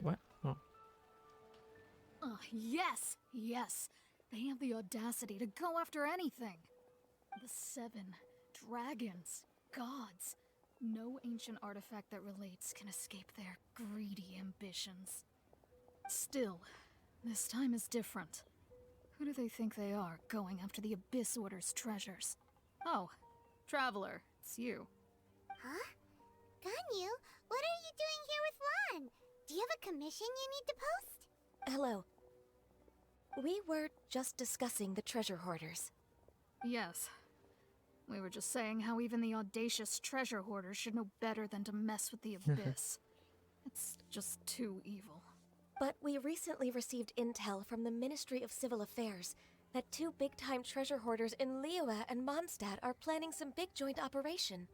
Wait, what? Oh. Yes! Yes! They have the audacity to go after anything! The 7 dragons, gods. No ancient artifact that relates can escape their greedy ambitions. Still, this time is different. Who do they think they are, going after the Abyss Order's treasures? Oh, Traveler, it's you. Huh? Ganyu, what are you doing here with Lan? Do you have a commission you need to post? Hello. We were just discussing the treasure hoarders. Yes. We were just saying how even the audacious treasure hoarders should know better than to mess with the Abyss. It's just too evil. But we recently received intel from the Ministry of Civil Affairs that 2 big-time treasure hoarders in Liyue and Mondstadt are planning some big joint operation.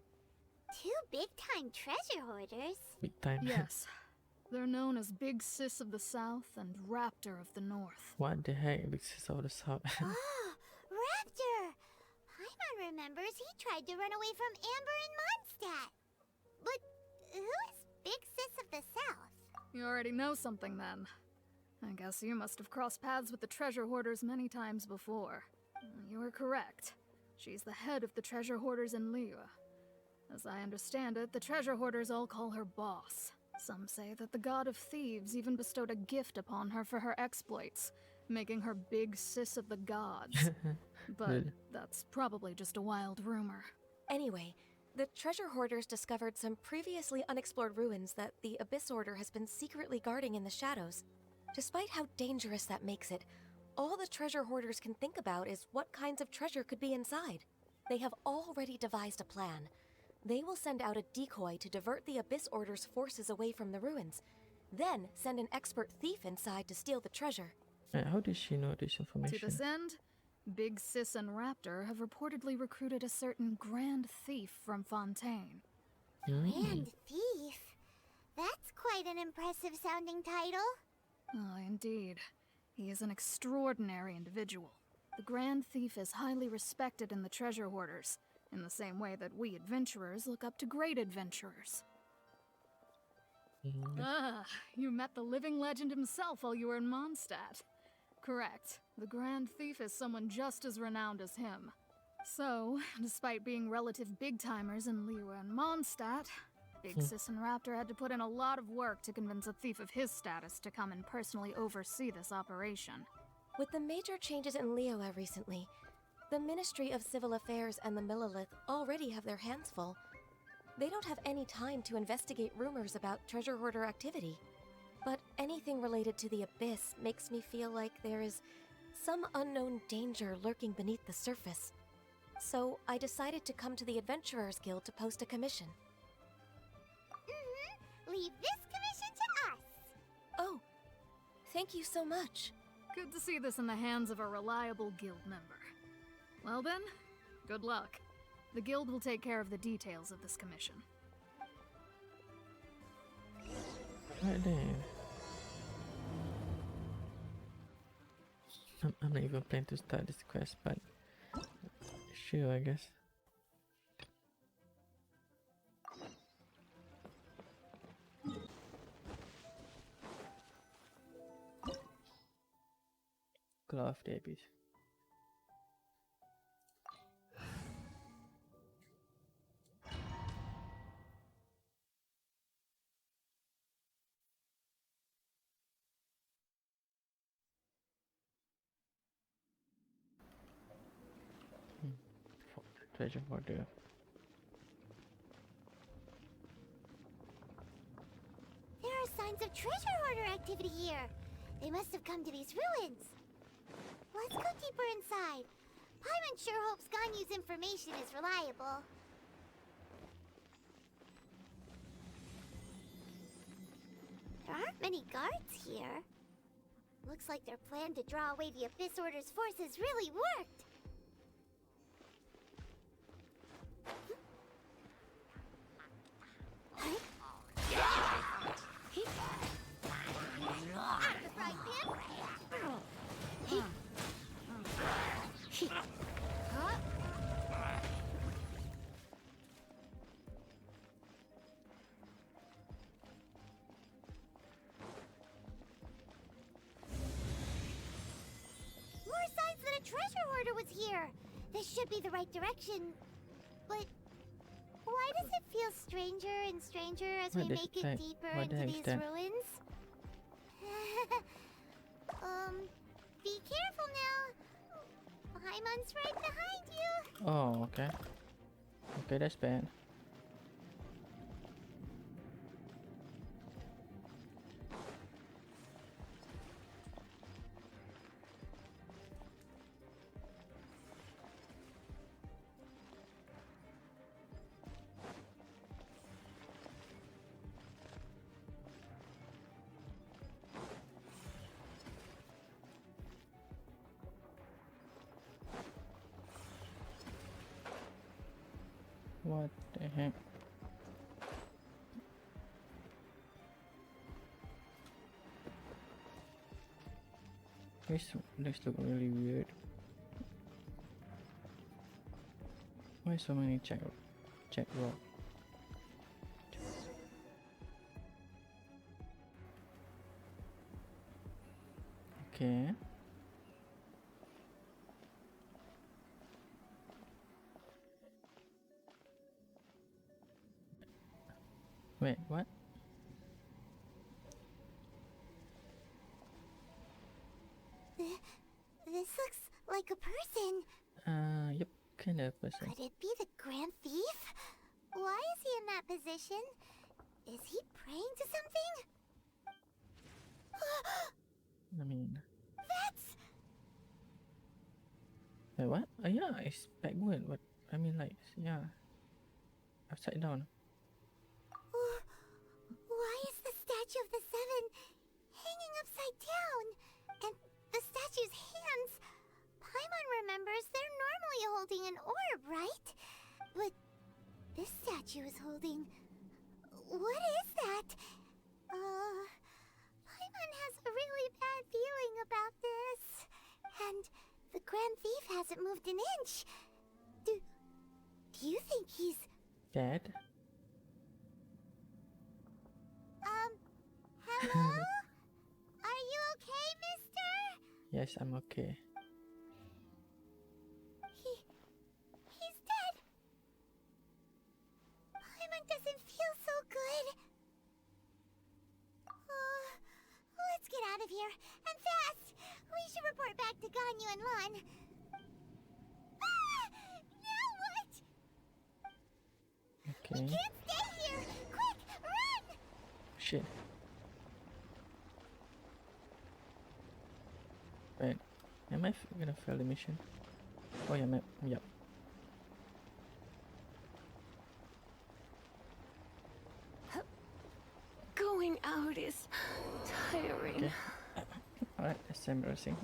2 big-time treasure hoarders? Big time. Yes. They're known as Big Sis of the South and Raptor of the North. What the heck? Big Sis of the South. Oh, Raptor! Paimon remembers he tried to run away from Amber in Mondstadt. But who is Big Sis of the South? You already know something then. I guess you must have crossed paths with the treasure hoarders many times before. You were correct. She's the head of the treasure hoarders in Liyue. As I understand it, the treasure hoarders all call her boss. Some say that the god of thieves even bestowed a gift upon her for her exploits, making her Big Sis of the gods. But that's probably just a wild rumor. Anyway, the treasure hoarders discovered some previously unexplored ruins that the Abyss Order has been secretly guarding in the shadows. Despite how dangerous that makes it, all the treasure hoarders can think about is what kinds of treasure could be inside. They have already devised a plan. They will send out a decoy to divert the Abyss Order's forces away from the ruins, then send an expert thief inside to steal the treasure. How did she know this information? To this end, Big Sis and Raptor have reportedly recruited a certain Grand Thief from Fontaine. Grand Thief? That's quite an impressive sounding title. Oh, indeed. He is an extraordinary individual. The Grand Thief is highly respected in the treasure hoarders, in the same way that we adventurers look up to great adventurers. You met the living legend himself while you were in Mondstadt. Correct. The Grand Thief is someone just as renowned as him. So, despite being relative big-timers in Liyue and Mondstadt, Big Sis and Raptor had to put in a lot of work to convince a thief of his status to come and personally oversee this operation. With the major changes in Liyue recently, the Ministry of Civil Affairs and the Millelith already have their hands full. They don't have any time to investigate rumors about treasure hoarder activity. But anything related to the Abyss makes me feel like there is some unknown danger lurking beneath the surface. So I decided to come to the Adventurers Guild to post a commission. Leave this commission to us. Oh, thank you so much. Good to see this in the hands of a reliable guild member. Well then, good luck. The guild will take care of the details of this commission. Right then. I'm not even planning to start this quest, but sure, I guess. Glove David. Treasure hoarder. There are signs of treasure hoarder activity here. They must have come to these ruins. Let's go deeper inside. Paimon sure hopes Ganyu's information is reliable. There aren't many guards here. Looks like their plan to draw away the Abyss Order's forces really worked. treasure hoarder was here. This should be the right direction. But why does it feel stranger and stranger as we make it deeper into these ruins? Be careful now. Paimon's right behind you. Oh, okay. Okay, that's bad. What the heck? This looks really weird. Why so many check rock? Okay. Wait, what? This looks like a person. Yep, kind of person. Could it be the Grand Thief? Why is he in that position? Is he praying to something? I mean, That's... wait, what? Yeah, it's backward. But I mean, like, yeah, upside down. Why is the statue of the Seven hanging upside down? And the statue's hands... Paimon remembers they're normally holding an orb, right? But this statue is holding... What is that? Paimon has a really bad feeling about this. And the Grand Thief hasn't moved an inch. Do you think he's... Dead? Hello? Are you okay, mister? Yes, I'm okay. He's dead. Paimon doesn't feel so good. Let's get out of here, and fast! We should report back to Ganyu and Lon. Now what? Okay. We can't stay here! Quick, run! Shit. Right. Am I gonna fail the mission? Oh yeah, yep. Going out is tiring. Okay. Alright, that's embarrassing.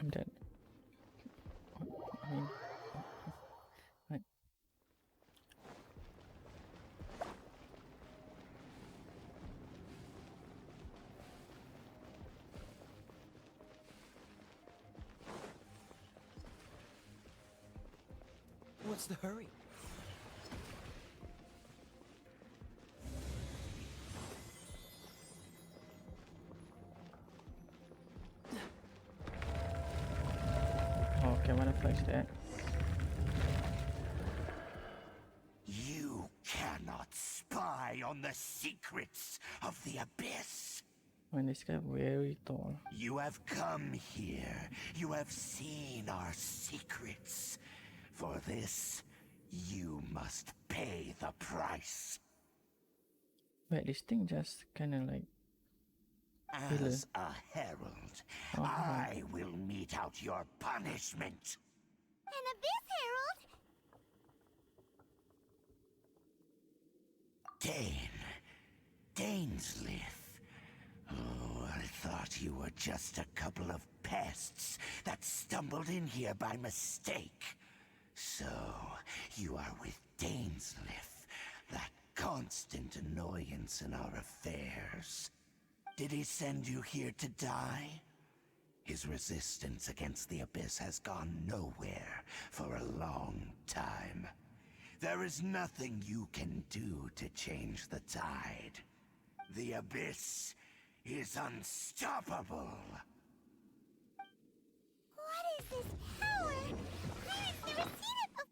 I'm dead. I mean, right. What's the hurry? Okay, I'm gonna flash that. You cannot spy on the secrets of the Abyss. When this guy very tall. You have come here. You have seen our secrets. For this, you must pay the price. Wait, this thing just kinda like As a herald, I will mete out your punishment. An Abyss Herald? Dainslith. Oh, I thought you were just a couple of pests that stumbled in here by mistake. So, you are with Dainslith, that constant annoyance in our affairs. Did he send you here to die? His resistance against the Abyss has gone nowhere for a long time. There is nothing you can do to change the tide. The Abyss is unstoppable. What is this power? I've never seen it before.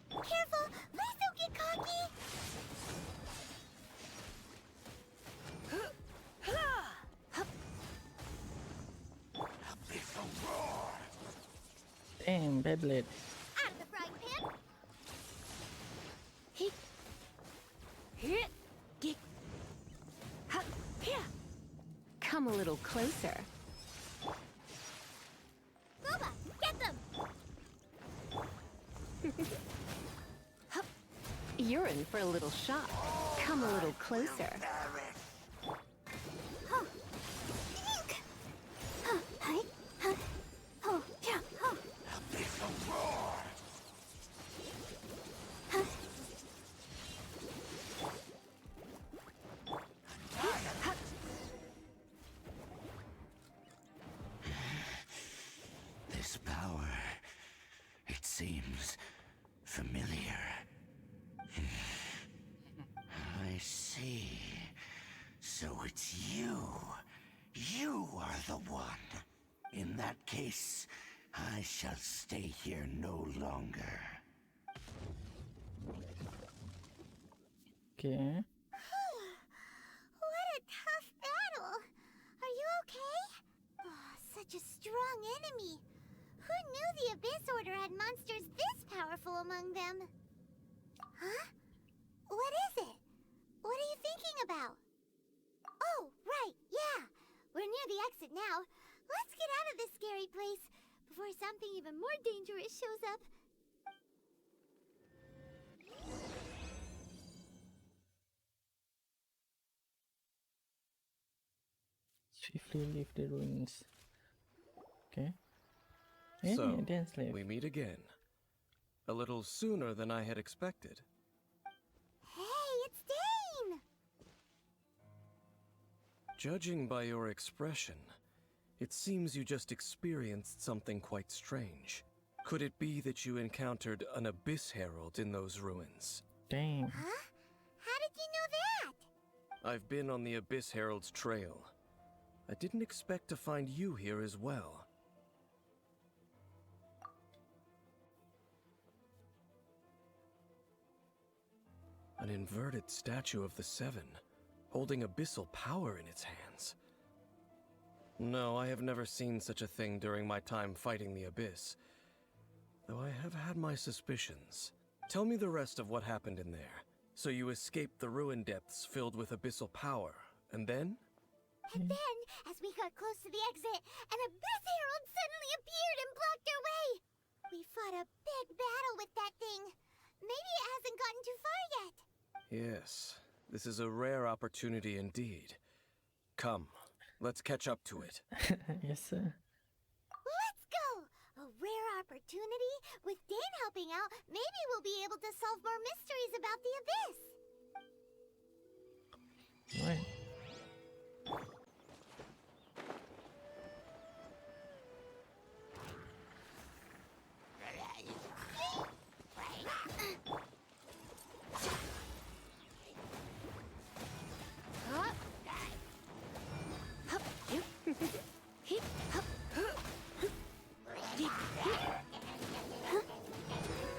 Careful! Please don't get cocky! Abyssal roar! Damn, Beyblade. Out of the frying pan! Hit. Hit. Get. Ha. Here. Come a little closer. Boba, get them! You're in for a little shock. Come a little closer. Huh. Eek. Huh. Hi. Huh. Oh, yeah. Huh. Abyssal roar! Huh. This power, it seems familiar. I see. So it's you. You are the one. In that case, I shall stay here no longer. Okay. What a tough battle! Are you okay? Oh, such a strong enemy. Who knew the Abyss Order had monsters this powerful among them? Huh? What is it? What are you thinking about? Oh, right, yeah. We're near the exit now. Let's get out of this scary place before something even more dangerous shows up. Swiftly leave the ruins. Okay. Hey, So, dance slave. we meet again. A little sooner than I had expected. Hey, it's Dane! Judging by your expression, it seems you just experienced something quite strange. Could it be that you encountered an Abyss Herald in those ruins? Damn. Huh? How did you know that? I've been on the Abyss Herald's trail. I didn't expect to find you here as well. An inverted statue of the Seven, holding abyssal power in its hands. No, I have never seen such a thing during my time fighting the Abyss, though I have had my suspicions. Tell me the rest of what happened in there. So you escaped the ruin depths filled with abyssal power, and then? And then, as we got close to the exit, an Abyss Herald suddenly appeared and blocked our way! We fought a big battle with that thing. Maybe it hasn't gotten too far yet. Yes, this is a rare opportunity indeed. Come, let's catch up to it. Yes, sir. Let's go! A rare opportunity? With Dane helping out, maybe we'll be able to solve more mysteries about the Abyss. Right.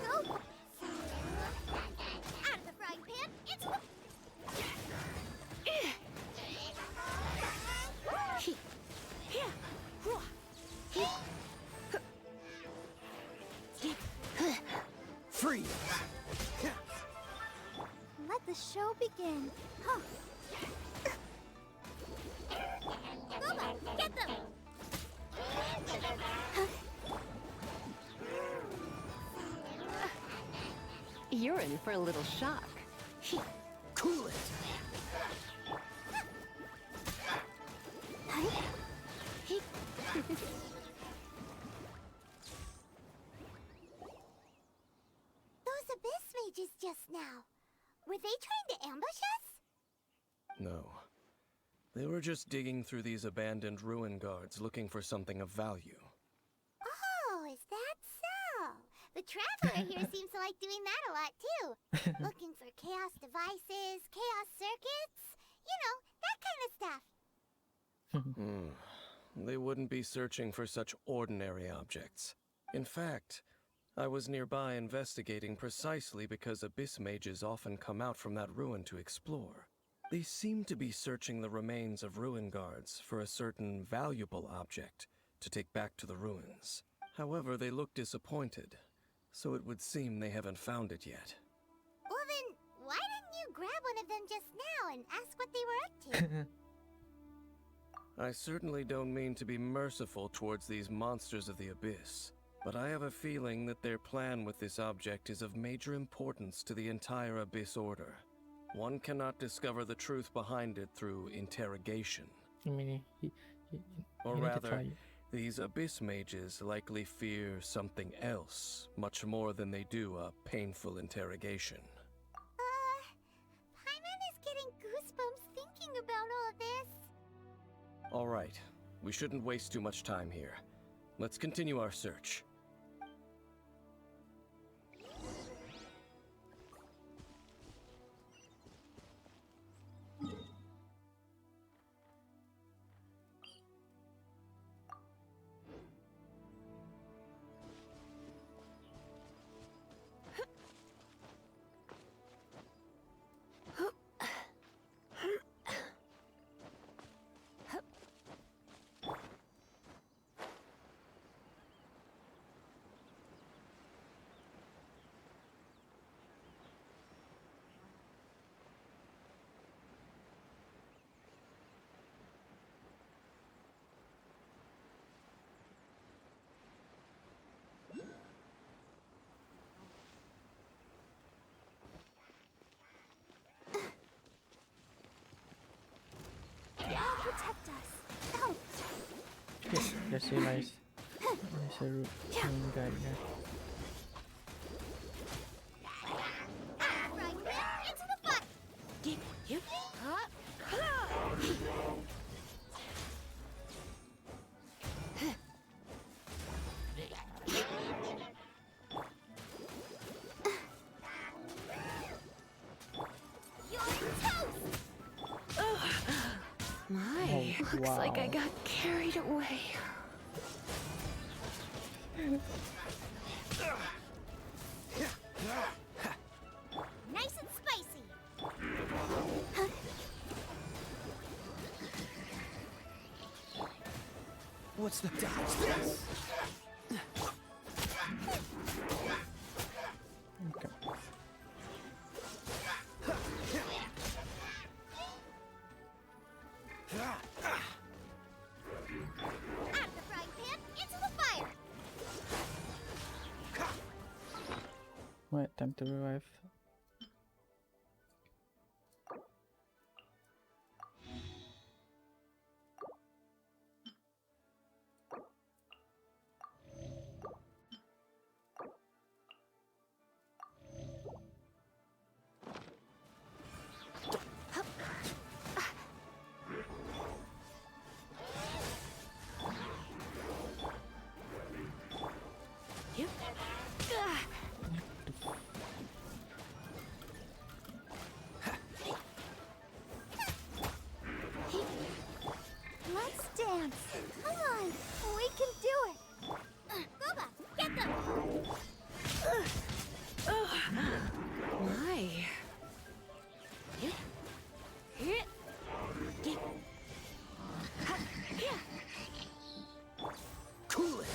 Go! Out of the frying pan, it's... Free! Let the show begin. Huh. Boba, get them! You're in for a little shock. Cool it! Those abyss mages just now. Were they trying to ambush us? No. They were just digging through these abandoned ruin guards looking for something of value. Oh, is that so? The Traveler here seems to like doing that a lot too. Looking for chaos devices, chaos circuits, you know, that kind of stuff. They wouldn't be searching for such ordinary objects. In fact, I was nearby investigating precisely because abyss mages often come out from that ruin to explore. They seem to be searching the remains of ruin guards for a certain valuable object to take back to the ruins. However, they look disappointed, so it would seem they haven't found it yet. Well then, why didn't you grab one of them just now and ask what they were up to? I certainly don't mean to be merciful towards these monsters of the abyss, but I have a feeling that their plan with this object is of major importance to the entire Abyss Order. One cannot discover the truth behind it through interrogation. I mean, Or you need to rather, try it. these abyss mages likely fear something else, much more than they do a painful interrogation. Paimon is getting goosebumps thinking about all this. All right, we shouldn't waste too much time here. Let's continue our search. I'll protect us. Oh, Yes, just realized there's a root guide there. right, into the butt. You're toast. My, looks like I got carried away. Nice and spicy. What's the dodge this? Okay. Out of the frying pan, into the fire. Right, time to revive. Let's dance. Come on, we can do it. Boba, get them. My. Cool it!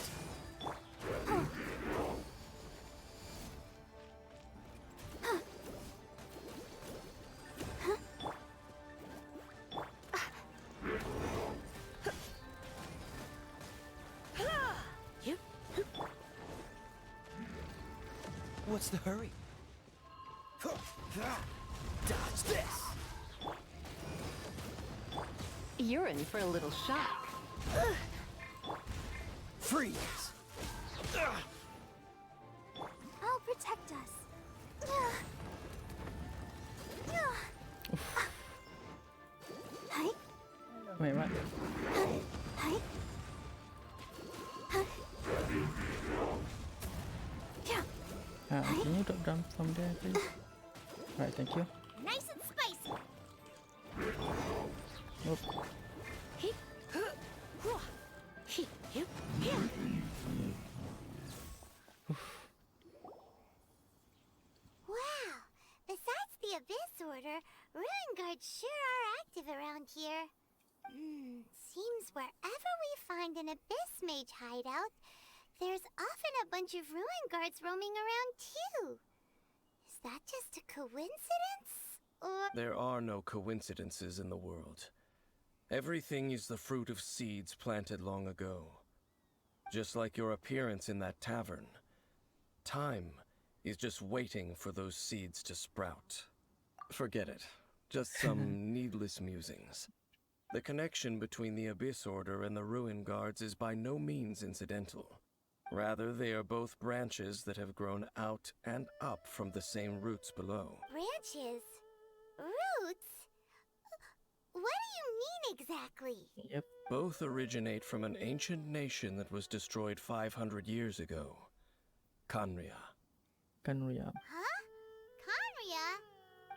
What's the hurry? Dodge this! You're in for a little shock. Freeze! I'll protect us. Hi. Wait, what? Hi. Can you drop down from there, please? Right, thank you. Nice and spicy. Nope. Wow. Besides the Abyss Order, Ruin Guards sure are active around here. Seems wherever we find an Abyss Mage hideout, there's often a bunch of Ruin Guards roaming around too. Is that just a coincidence? Or... There are no coincidences in the world. Everything is the fruit of seeds planted long ago. Just like your appearance in that tavern. Time is just waiting for those seeds to sprout. Forget it. Just some needless musings. The connection between the Abyss Order and the Ruin Guards is by no means incidental. Rather, they are both branches that have grown out and up from the same roots below. Branches? Roots? What do you mean exactly? Yep. Both originate from an ancient nation that was destroyed 500 years ago. Khaenri'ah. Khaenri'ah. Huh? Khaenri'ah?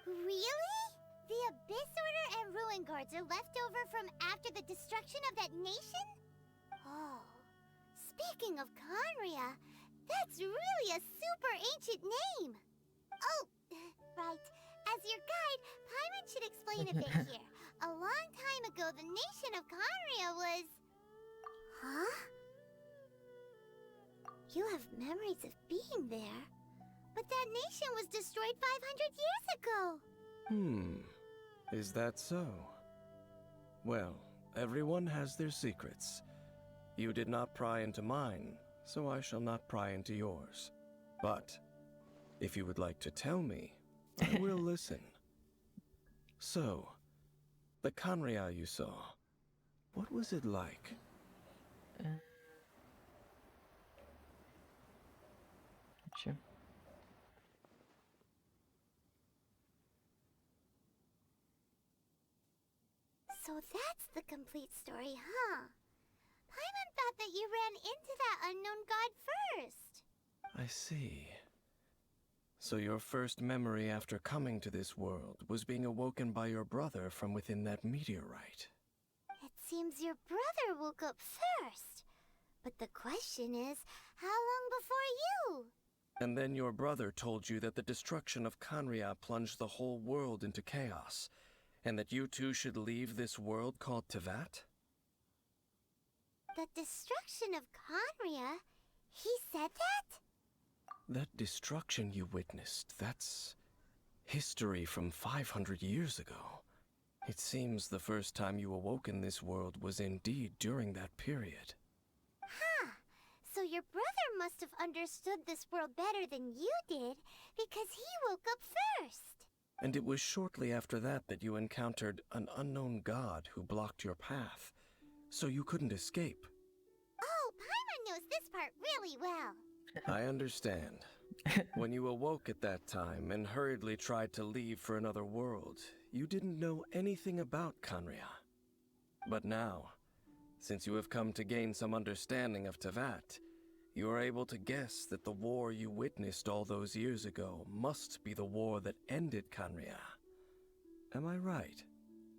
Really? The Abyss Order and Ruin Guards are left over from after the destruction of that nation? Oh. Speaking of Khaenri'ah, that's really a super ancient name. Oh, right. As your guide, Paimon should explain a bit here. A long time ago, the nation of Khaenri'ah was... Huh? You have memories of being there. But that nation was destroyed 500 years ago. Is that so? Well, everyone has their secrets. You did not pry into mine, so I shall not pry into yours. But, if you would like to tell me, I will listen. So, the Khaenri'ah you saw, what was it like? Sure. So that's the complete story, huh? Paimon thought that you ran into that unknown god first. I see. So your first memory after coming to this world was being awoken by your brother from within that meteorite. It seems your brother woke up first. But the question is, how long before you? And then your brother told you that the destruction of Khaenri'ah plunged the whole world into chaos, and that you two should leave this world called Teyvat? The destruction of Khaenri'ah? He said that? That destruction you witnessed, that's history from 500 years ago. It seems the first time you awoke in this world was indeed during that period. Huh. So your brother must have understood this world better than you did, because he woke up first. And it was shortly after that that you encountered an unknown god who blocked your path, so you couldn't escape. Oh, Paimon knows this part really well. I understand. When you awoke at that time and hurriedly tried to leave for another world, you didn't know anything about Khaenri'ah. But now, since you have come to gain some understanding of Teyvat, you are able to guess that the war you witnessed all those years ago must be the war that ended Khaenri'ah. Am I right?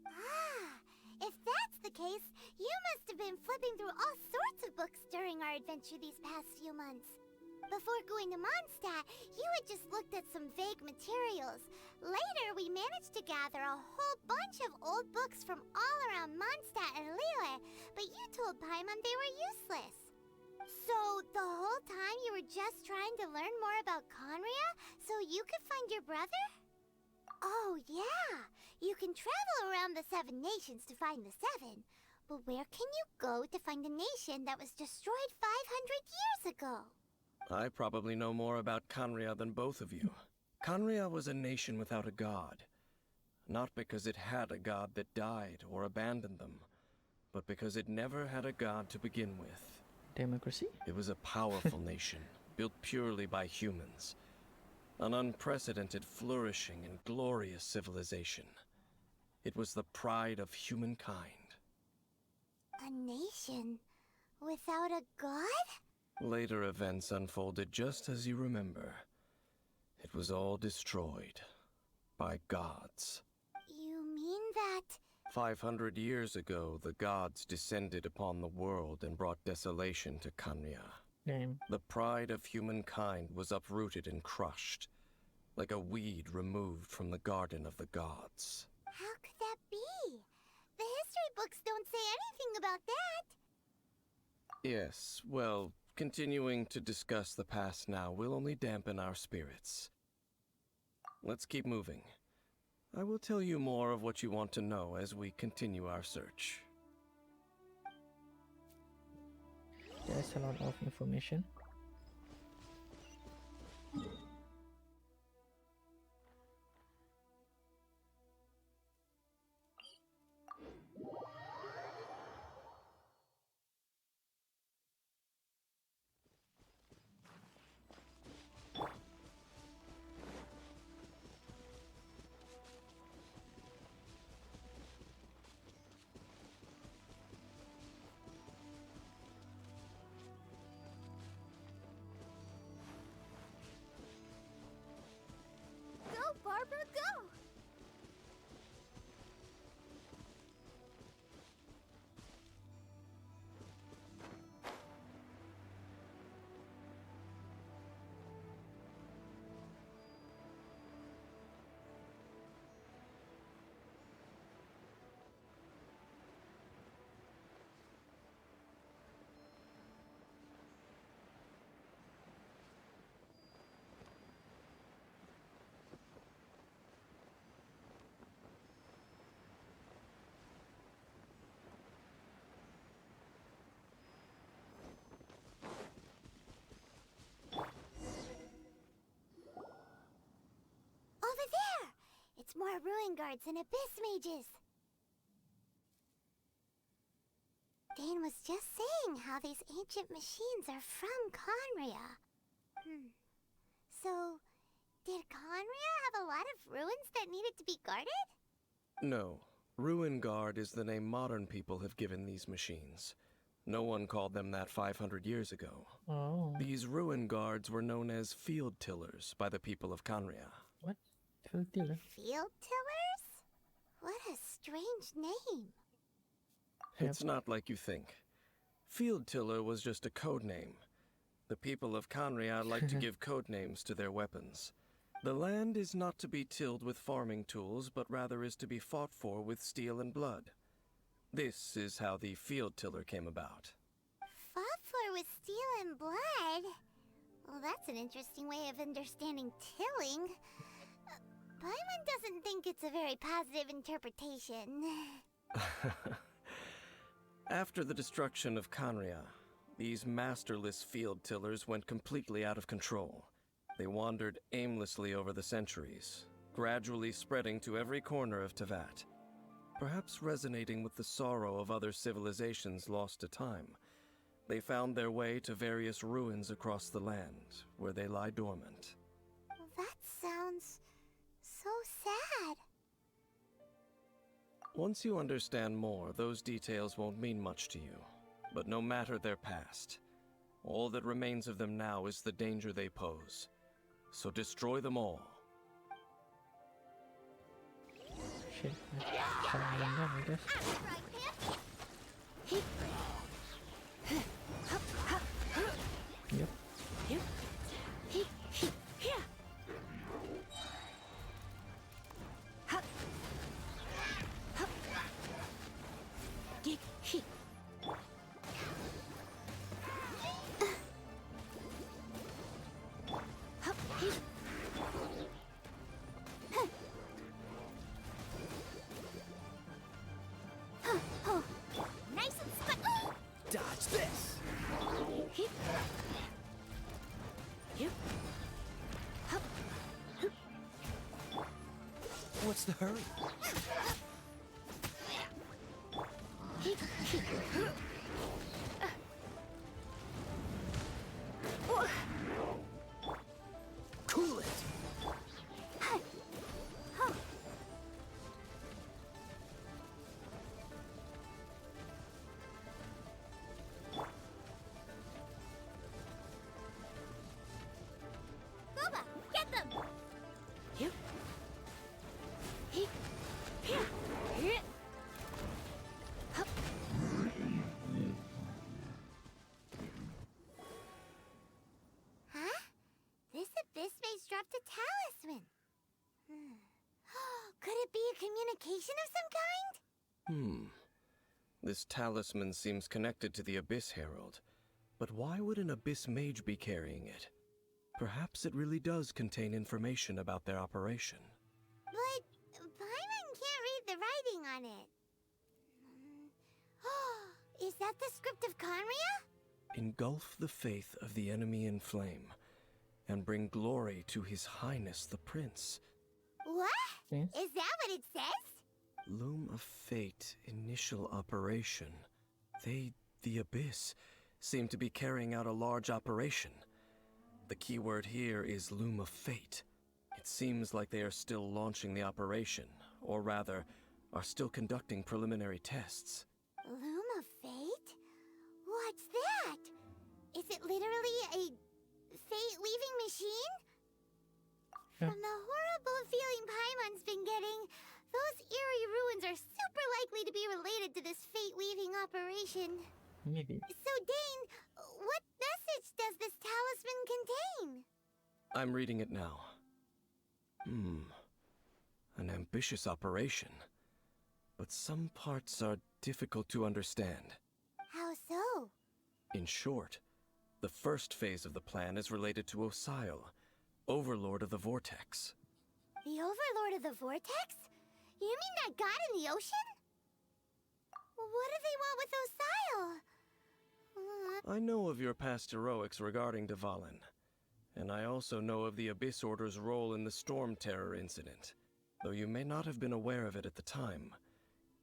Ah, if that's the case, you must have been flipping through all sorts of books during our adventure these past few months. Before going to Mondstadt, you had just looked at some vague materials. Later, we managed to gather a whole bunch of old books from all around Mondstadt and Liyue, but you told Paimon they were useless. So, the whole time you were just trying to learn more about Khaenri'ah so you could find your brother? Oh, yeah. You can travel around the 7 nations to find the 7. But where can you go to find a nation that was destroyed 500 years ago? I probably know more about Khaenri'ah than both of you. Khaenri'ah was a nation without a god, not because it had a god that died or abandoned them, but because it never had a god to begin with. Democracy? It was a powerful nation, built purely by humans. An unprecedented, flourishing, and glorious civilization. It was the pride of humankind. A nation without a god? Later events unfolded just as you remember. It was all destroyed by gods. You mean that... 500 years ago, the gods descended upon the world and brought desolation to Kanya. Damn. The pride of humankind was uprooted and crushed, like a weed removed from the garden of the gods. How could that be? The history books don't say anything about that. Yes, well, continuing to discuss the past now will only dampen our spirits. Let's keep moving. I will tell you more of what you want to know as we continue our search. There's a lot of information. Go, Barbara, go! Over there! It's more ruin guards and abyss mages. Dane was just saying how these ancient machines are from Conria. So, did Conria have a lot of ruins that needed to be guarded? No, Ruin Guard is the name modern people have given these machines. No one called them that 500 years ago. Oh. These Ruin Guards were known as field tillers by the people of Conria. What? Field tiller? Field tillers? What a strange name. It's not like you think. Field tiller was just a code name. The people of Conria like to give code names to their weapons. The land is not to be tilled with farming tools, but rather is to be fought for with steel and blood. This is how the field tiller came about. Fought for with steel and blood? Well, that's an interesting way of understanding tilling. Paimon doesn't think it's a very positive interpretation. After the destruction of Conria, these masterless field tillers went completely out of control. They wandered aimlessly over the centuries, gradually spreading to every corner of Teyvat. Perhaps resonating with the sorrow of other civilizations lost to time, they found their way to various ruins across the land, where they lie dormant. That sounds so sad. Once you understand more, those details won't mean much to you. But no matter their past, all that remains of them now is the danger they pose. So destroy them all. Shit. Trying them, I guess. Right, Pip? Yep. Nice and spot. Dodge this! What's the hurry? Cool it! Boba, get them! Huh? This abyss maze dropped a talisman. Could it be a communication of some kind? This talisman seems connected to the Abyss Herald. But why would an Abyss mage be carrying it? Perhaps it really does contain information about their operation. But Paimon can't read the writing on it. Is that the script of Conria? Engulf the faith of the enemy in flame, and bring glory to His Highness the Prince. What? Yes. Is that what it says? Loom of Fate, initial operation. They, the Abyss, seem to be carrying out a large operation. The keyword here is Loom of Fate. It seems like they are still launching the operation, or rather, are still conducting preliminary tests. Loom of Fate? What's that? Is it literally a fate-leaving machine? Yeah. From the horrible feeling Paimon's been getting, those eerie ruins are super likely to be related to this fate-leaving operation. Maybe. So, Dane, what message does this talisman contain? I'm reading it now. An ambitious operation. But some parts are difficult to understand. How so? In short, the first phase of the plan is related to Osile, Overlord of the Vortex. The Overlord of the Vortex? You mean that god in the ocean? What do they want with Osile? I know of your past heroics regarding Dvalin, and I also know of the Abyss Order's role in the Storm Terror incident. Though you may not have been aware of it at the time,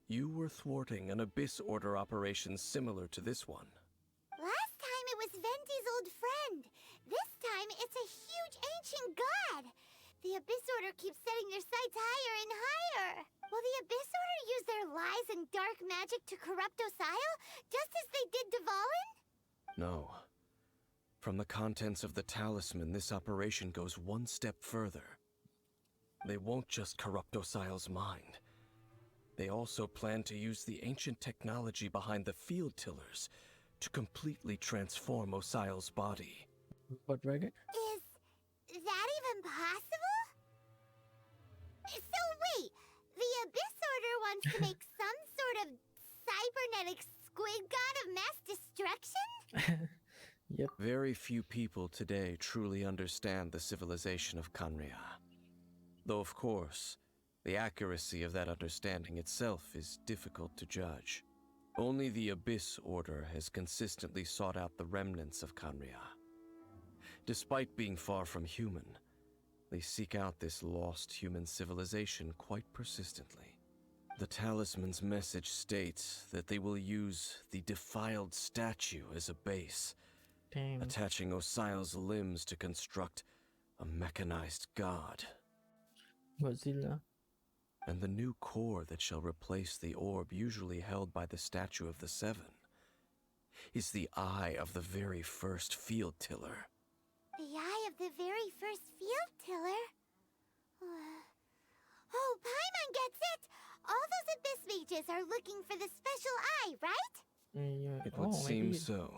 you were thwarting an Abyss Order operation similar to this one. Last time it was Venti's old friend. This time it's a huge ancient god. The Abyss Order keeps setting their sights higher and higher. Will the Abyss Order use their lies and dark magic to corrupt Osile, just as they did Dvalin? No. From the contents of the talisman, this operation goes one step further. They won't just corrupt Osile's mind. They also plan to use the ancient technology behind the field tillers to completely transform Osile's body. Robot dragon? Is that even possible? So wait, the Abyss Order wants to make some sort of cybernetic squid god of mass destruction? Yep. Very few people today truly understand the civilization of Conria. Though of course, the accuracy of that understanding itself is difficult to judge. Only the Abyss Order has consistently sought out the remnants of Conria. Despite being far from human, they seek out this lost human civilization quite persistently. The talisman's message states that they will use the defiled statue as a base, Damn. attaching Osile's limbs to construct a mechanized god. Godzilla. And the new core that shall replace the orb usually held by the Statue of the Seven is the eye of the very first field tiller. The eye of the very first field tiller? Oh, Paimon gets it! All those Abyss mages are looking for the special eye, right? Yeah. It would seem maybe. so.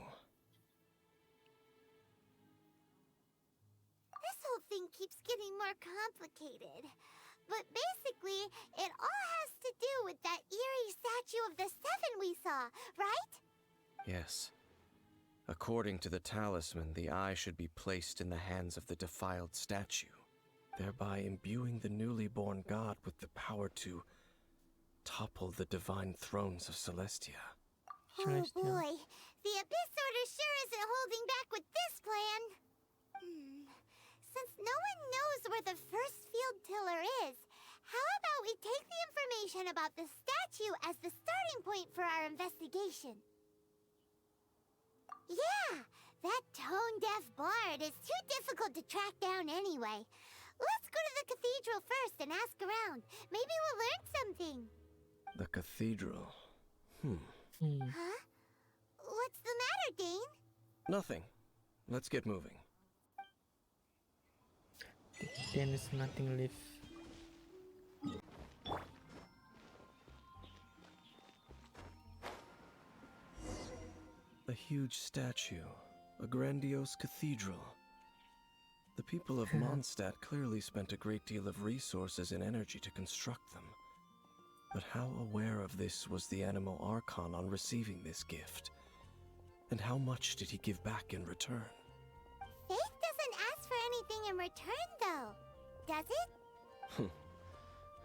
This whole thing keeps getting more complicated. But basically, it all has to do with that eerie statue of the Seven we saw, right? Yes. According to the talisman, the eye should be placed in the hands of the defiled statue, thereby imbuing the newly born god with the power to topple the divine thrones of Celestia. Oh Celestia. boy, the Abyss Order sure isn't holding back with this plan. Since no one knows where the first field tiller is, how about we take the information about the statue as the starting point for our investigation. Yeah, that tone-deaf bard is too difficult to track down anyway. Let's go to the cathedral first and ask around. Maybe we'll learn something. The cathedral. Huh? What's the matter, Dane? Nothing. Let's get moving. Then is nothing left. A huge statue. A grandiose cathedral. The people of Mondstadt clearly spent a great deal of resources and energy to construct them. But how aware of this was the Animal Archon on receiving this gift? And how much did he give back in return? Faith doesn't ask for anything in return, though. Does it?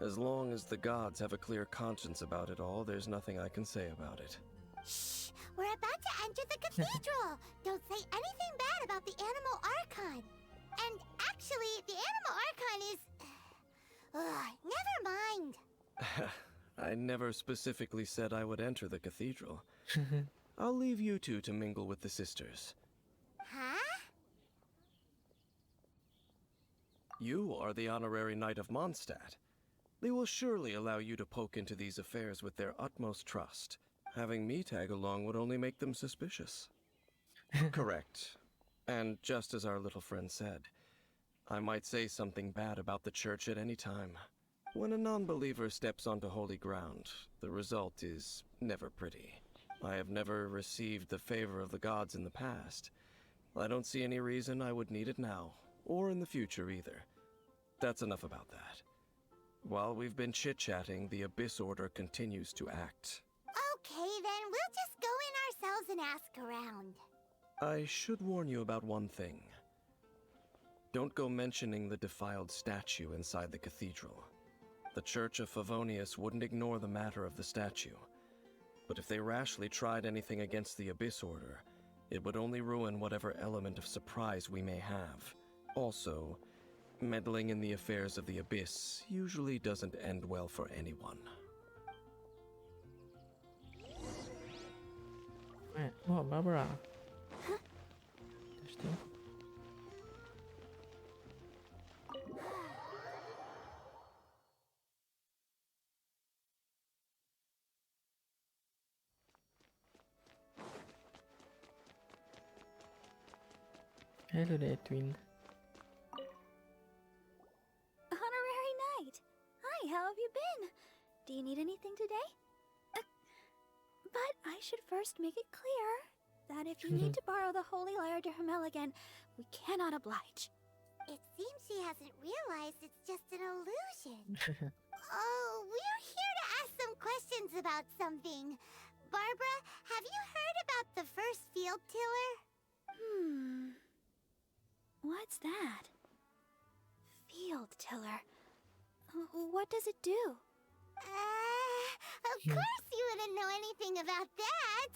As long as the gods have a clear conscience about it all, there's nothing I can say about it. Shh! We're about to enter the cathedral! Don't say anything bad about the Animal Archon! And actually, the Animal Archon is... never mind! I never specifically said I would enter the cathedral. I'll leave you two to mingle with the sisters. Huh? You are the honorary knight of Mondstadt. They will surely allow you to poke into these affairs with their utmost trust. Having me tag along would only make them suspicious. Correct. And just as our little friend said, I might say something bad about the church at any time. When a non-believer steps onto holy ground, the result is never pretty. I have never received the favor of the gods in the past. I don't see any reason I would need it now, or in the future either. That's enough about that. While we've been chit-chatting, the Abyss Order continues to act. Okay, then we'll just go in ourselves and ask around. I should warn you about one thing. Don't go mentioning the defiled statue inside the cathedral. The Church of Favonius wouldn't ignore the matter of the statue. But if they rashly tried anything against the Abyss Order, it would only ruin whatever element of surprise we may have. Also, meddling in the affairs of the Abyss usually doesn't end well for anyone. Oh, Barbara. Interesting. Hello there, twin. Honorary Knight! Hi, how have you been? Do you need anything today? But I should first make it clear that if you need to borrow the Holy Lyre to Hermel again, we cannot oblige. It seems she hasn't realized it's just an illusion. Oh, we're here to ask some questions about something. Barbara, have you heard about the first field tiller? What's that? Field tiller. What does it do? Of course you wouldn't know anything about that.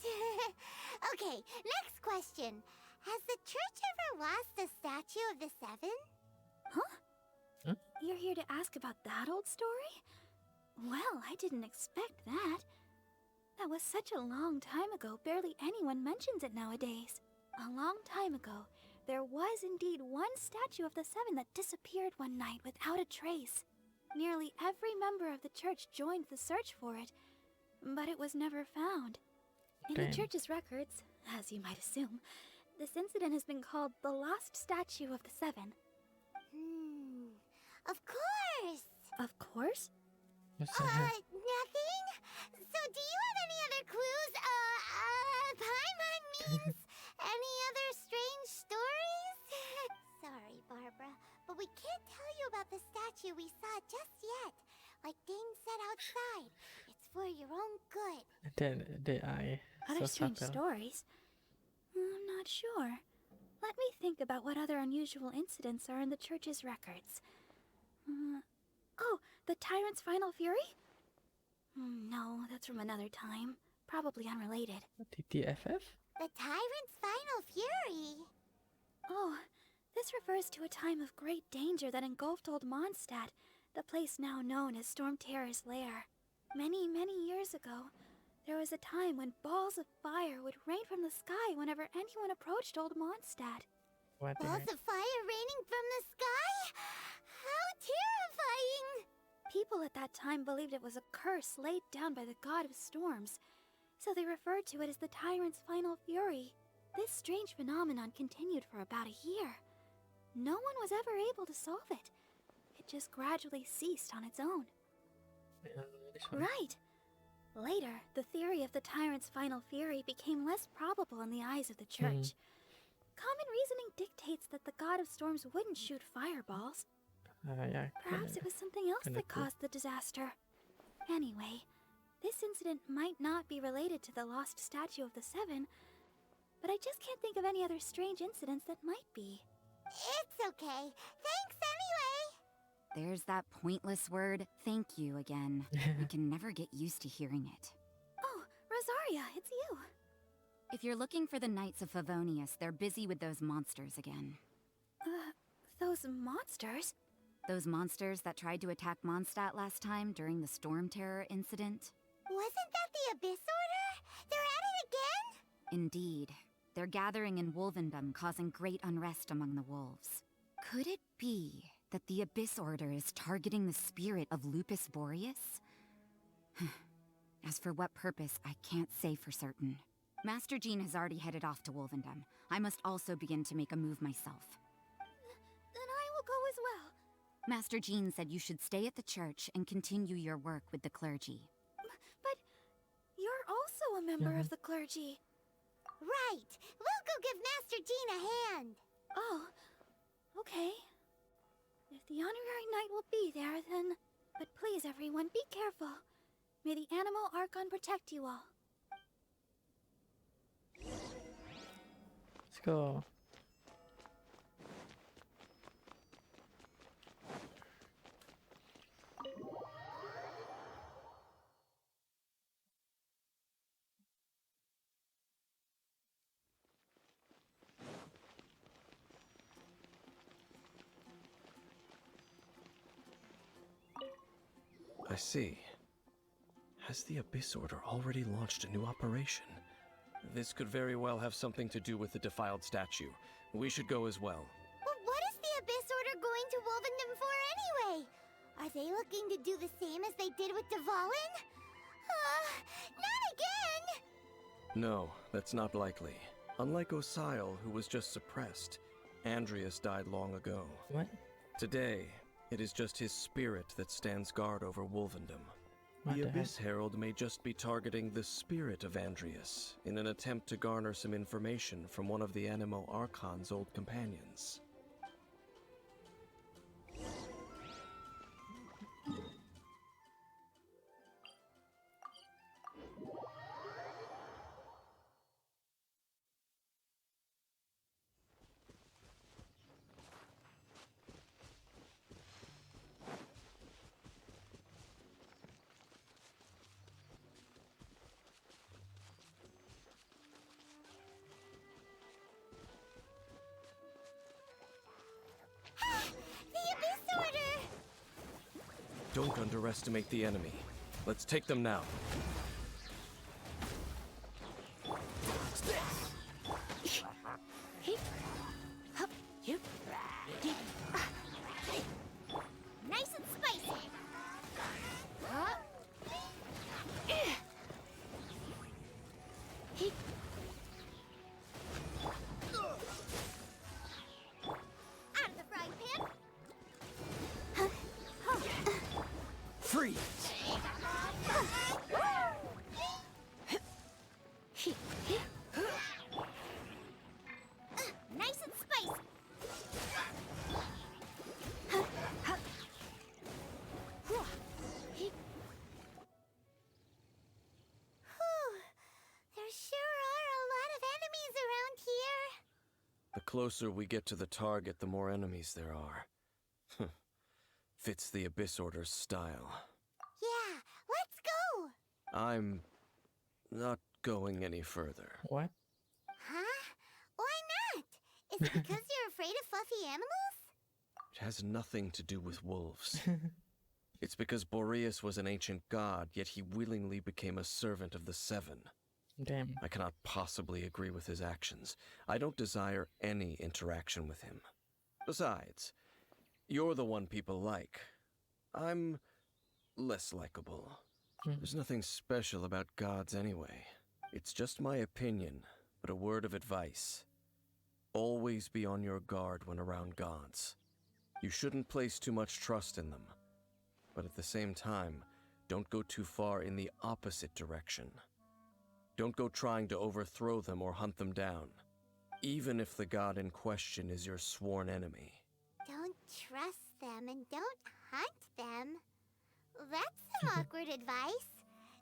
Okay, next question. Has the church ever lost a statue of the Seven? Huh? You're here to ask about that old story? Well, I didn't expect that. That was such a long time ago, barely anyone mentions it nowadays. A long time ago, there was indeed one statue of the Seven that disappeared one night without a trace. Nearly every member of the church joined the search for it, but it was never found. In the church's records, as you might assume, this incident has been called the Lost Statue of the Seven. Of course! Of course? Nothing? So do you have any other clues? Paimon means? Any other strange stories? Sorry, Barbara, but we can't tell you about the statue we saw just yet. Like Dane said outside, it's for your own good. The eye. Other So strange subtle. stories? I'm not sure. Let me think about what other unusual incidents are in the church's records. Oh, the Tyrant's Final Fury? No, that's from another time. Probably unrelated. TTFF? The Tyrant's Final Fury? Oh, this refers to a time of great danger that engulfed old Mondstadt, the place now known as Storm Terror's lair. Many, many years ago, there was a time when balls of fire would rain from the sky whenever anyone approached Old Mondstadt. What the Balls heck? of fire raining from the sky? How terrifying! People at that time believed it was a curse laid down by the god of storms, so they referred to it as the tyrant's final fury. This strange phenomenon continued for about a year. No one was ever able to solve it. It just gradually ceased on its own. This one. Right. Later, the theory of the tyrant's final fury became less probable in the eyes of the church. Common reasoning dictates that the god of storms wouldn't shoot fireballs. Yeah. Perhaps it was something else kinda that cool. caused the disaster. Anyway, this incident might not be related to the lost statue of the Seven, but I just can't think of any other strange incidents that might be. It's okay. Thanks anyway. There's that pointless word, thank you, again. I can never get used to hearing it. Oh, Rosaria, it's you. If you're looking for the Knights of Favonius, they're busy with those monsters again. Those monsters? Those monsters that tried to attack Mondstadt last time during the Storm Terror incident? Wasn't that the Abyss Order? They're at it again? Indeed. They're gathering in Wolvendom, causing great unrest among the wolves. Could it be that the Abyss Order is targeting the spirit of Lupus Boreas? As for what purpose, I can't say for certain. Master Jean has already headed off to Wolvendom. I must also begin to make a move myself. Then I will go as well. Master Jean said you should stay at the church and continue your work with the clergy. But you're also a member of the clergy. Right. We'll go give Master Jean a hand. Oh, okay. If the honorary knight will be there, then... But please, everyone, be careful. May the Animal Archon protect you all. Let's go. I see. Has the Abyss Order already launched a new operation? This could very well have something to do with the defiled statue. We should go as well. But what is the Abyss Order going to Wolvendom for anyway? Are they looking to do the same as they did with Dvalin? Not again! No, that's not likely. Unlike Osile, who was just suppressed, Andreas died long ago. What? Today, it is just his spirit that stands guard over Wolvendom. What The the Abyss Herald may just be targeting the spirit of Andreas in an attempt to garner some information from one of the Animo Archon's old companions. The Abyss Order! Don't underestimate the enemy. Let's take them now. Nice and spicy! Out of the frying pan! Freeze! Nice and spicy! Whew. There sure are a lot of enemies around here. The closer we get to the target, the more enemies there are. Fits the Abyss Order's style. Yeah, let's go! I'm not going any further. What? Huh? Why not? Is it because you're afraid of fluffy animals? It has nothing to do with wolves. It's because Boreas was an ancient god, yet he willingly became a servant of the Seven. Damn. I cannot possibly agree with his actions. I don't desire any interaction with him. Besides, you're the one people like. I'm less likable. There's nothing special about gods anyway. It's just my opinion, but a word of advice. Always be on your guard when around gods. You shouldn't place too much trust in them. But at the same time, don't go too far in the opposite direction. Don't go trying to overthrow them or hunt them down, even if the god in question is your sworn enemy. Don't trust them and don't hunt them. That's some awkward advice.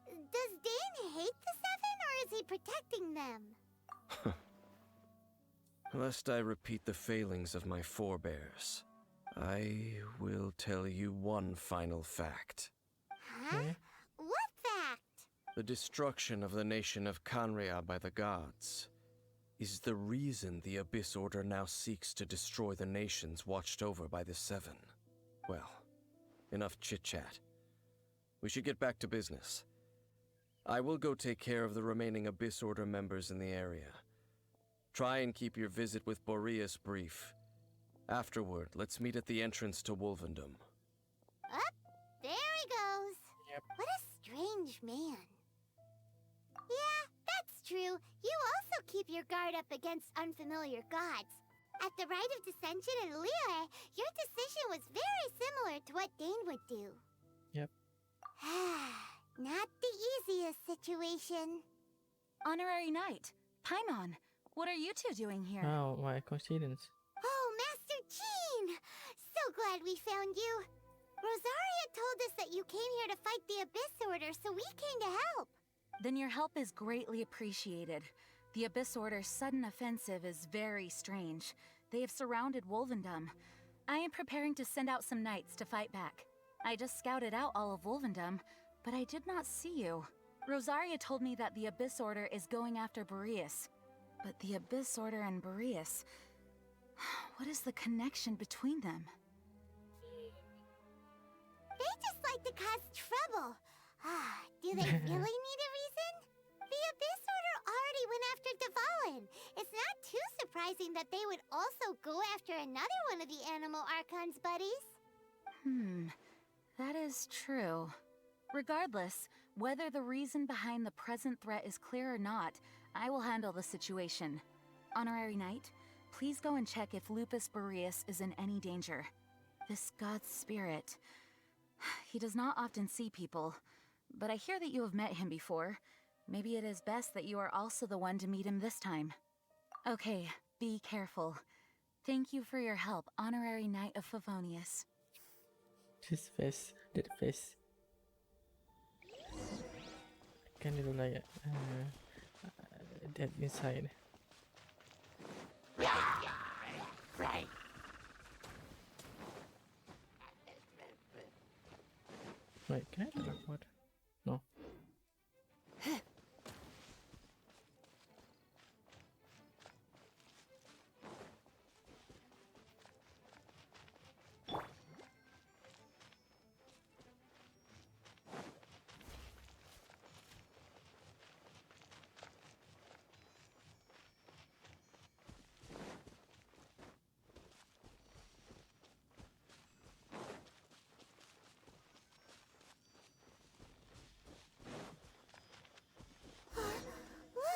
Does Dane hate the Seven, or is he protecting them? Lest I repeat the failings of my forebears, I will tell you one final fact. Huh? What fact? The destruction of the nation of Canrea by the gods is the reason the Abyss Order now seeks to destroy the nations watched over by the Seven. Well, enough chit-chat. We should get back to business. I will go take care of the remaining Abyss Order members in the area. Try and keep your visit with Boreas brief. Afterward, let's meet at the entrance to Wolvendom. Up, there he goes. Yep. What a strange man. Yeah, that's true. You also keep your guard up against unfamiliar gods. At the Rite of Dissension in Liyue, your decision was very similar to what Dane would do. Yep. Not the easiest situation. Honorary Knight, Paimon, what are you two doing here? Oh, my coincidence. Oh, Master Jean! So glad we found you. Rosaria told us that you came here to fight the Abyss Order, so we came to help. Then your help is greatly appreciated. The Abyss Order's sudden offensive is very strange. They have surrounded Wolvendom. I am preparing to send out some knights to fight back. I just scouted out all of Wolvendom, but I did not see you. Rosaria told me that the Abyss Order is going after Boreas. But the Abyss Order and Boreas... what is the connection between them? They just like to cause trouble. Do they really need a reason? The Abyss Order already went after Dvalin. It's not too surprising that they would also go after another one of the Animal Archon's buddies. That is true. Regardless, whether the reason behind the present threat is clear or not, I will handle the situation. Honorary Knight, please go and check if Lupus Boreas is in any danger. This god's spirit... he does not often see people, but I hear that you have met him before. Maybe it is best that you are also the one to meet him this time. Okay, be careful. Thank you for your help, Honorary Knight of Favonius. His face, that face. Can you do like that inside? Right. Wait, can I do what? No. Look!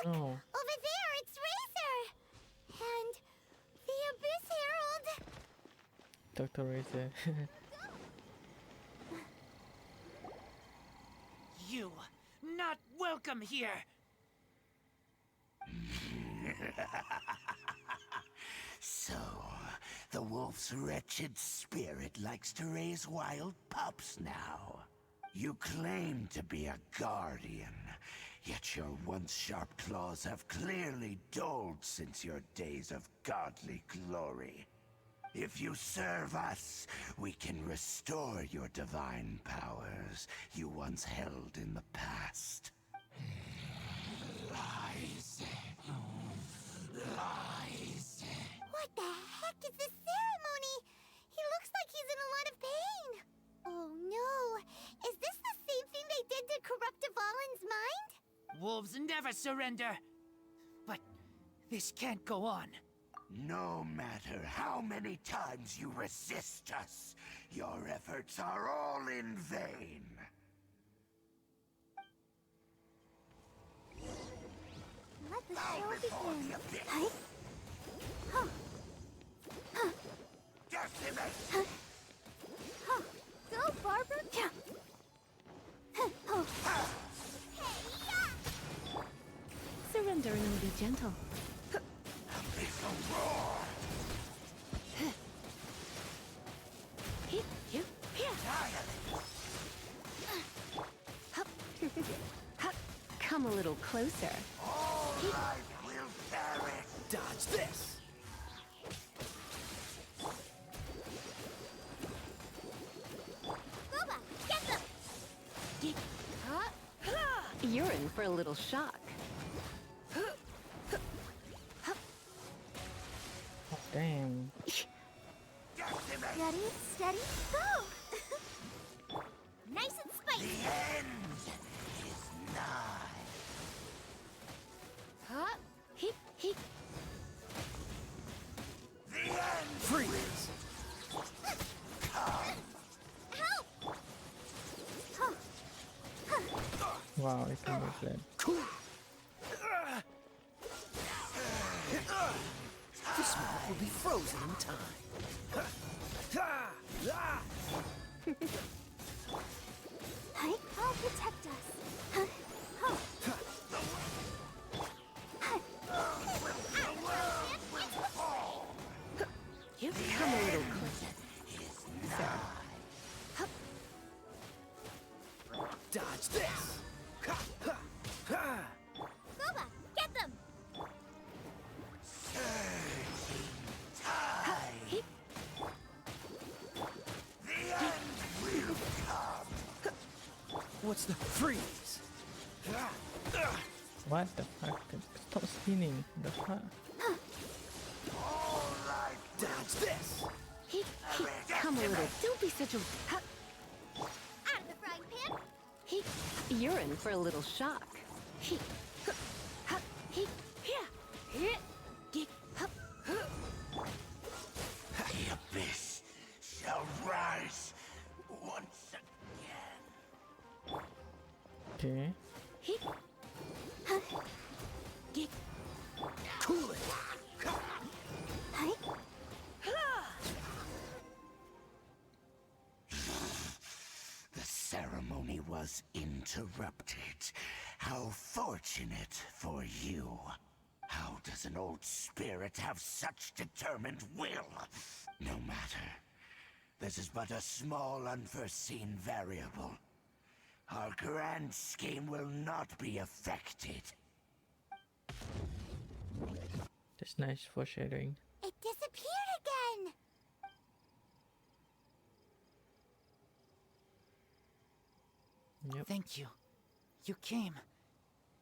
No. Over there, it's Razor! And the Abyss Herald! Dr. Razor. You not welcome here. So, the wolf's wretched spirit likes to raise wild pups now. You claim to be a guardian, yet your once sharp claws have clearly dulled since your days of godly glory. If you serve us, we can restore your divine powers you once held in the past. Lies. Lies. What the heck is this ceremony? He looks like he's in a lot of pain. Oh no! Is this the same thing they did to corrupt Dvalin's mind? Wolves never surrender. But this can't go on. No matter how many times you resist us, your efforts are all in vain. Let the Bow show before begin. the abyss. Hey? Huh. Huh. Decimate! Huh. Go, Barbara! Yeah. Oh. Hey, yeah. Surrendering will be gentle. Abyssal roar! Come a little closer. All life will perish! Dodge this! Booba, get them! You're in for a little shock. Oh, damn. Decimate! Ready, steady, go! Nice and The spicy! end is nigh. Huh? Heep, heep. The end Freeze! Help! Huh. Wow, it's a good plan. This map will be frozen in time. Hey, I'll protect us. Huh? Huh. You come a little closer. Dodge this! Booba, get them! Tide. The end will come. What's the freeze? What the fuck? Stop spinning. The fuck? All life Dodge this! Heep, heep. Come a little. Don't be such a. Out of the frying pan! Heep. You're in for a little shock. Heep. Heep. Here. Geek. The abyss shall rise once again. Okay. Heep. Geek. Cool it! Hey? The ceremony was interrupted. How fortunate for you. How does an old spirit have such determined will? No matter. This is but a small unforeseen variable. Our grand scheme will not be affected. That's nice foreshadowing. It disappeared again! Yep. Thank you. You came.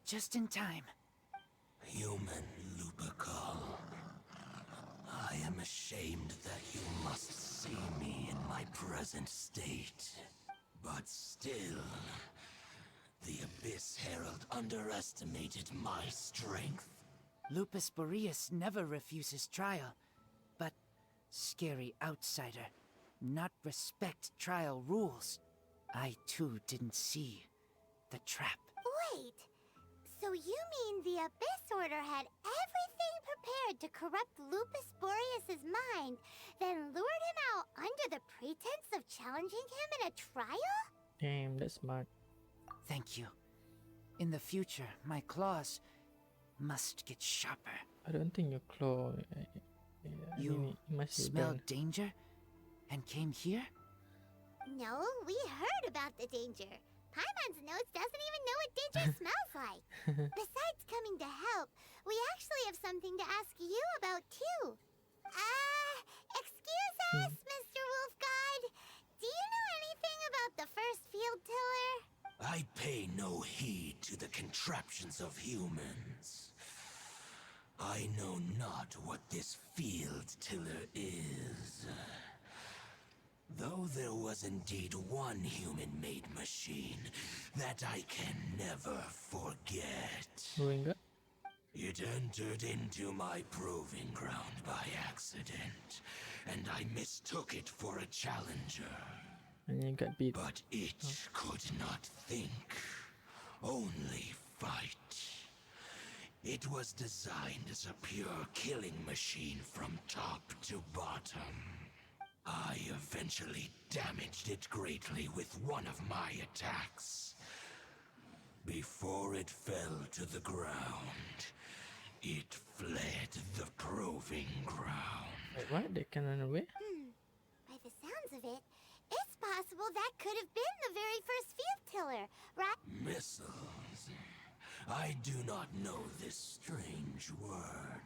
Just in time. Human Lupercal. I am ashamed that you must see me in my present state. But still, the Abyss Herald underestimated my strength. Lupus Boreas never refuses trial, but scary outsider, not respect trial rules. I too didn't see the trap. Wait, so you mean the Abyss Order had everything prepared to corrupt Lupus Boreas' mind, then lured him out under the pretense of challenging him in a trial? Damn, that's smart. Thank you. In the future, my claws must get sharper. I don't think your claw. I You mean, it must be smelled done. danger and came here? No, we heard about the danger. Paimon's nose doesn't even know what danger smells like. Besides coming to help, we actually have something to ask you about too. Excuse us, Mr. Wolf God. Do you know anything about the first field tiller? I pay no heed to the contraptions of humans. I know not what this field tiller is. Though there was indeed one human-made machine that I can never forget. Ruined. It entered into my proving ground by accident, and I mistook it for a challenger. And you got beat. But it could not think, only fight. It was designed as a pure killing machine from top to bottom. I eventually damaged it greatly with one of my attacks. Before it fell to the ground, it fled the proving ground. Wait, what? They can run away? By the sounds of it, it's possible that could have been the very first field tiller, right? Missiles. I do not know this strange word.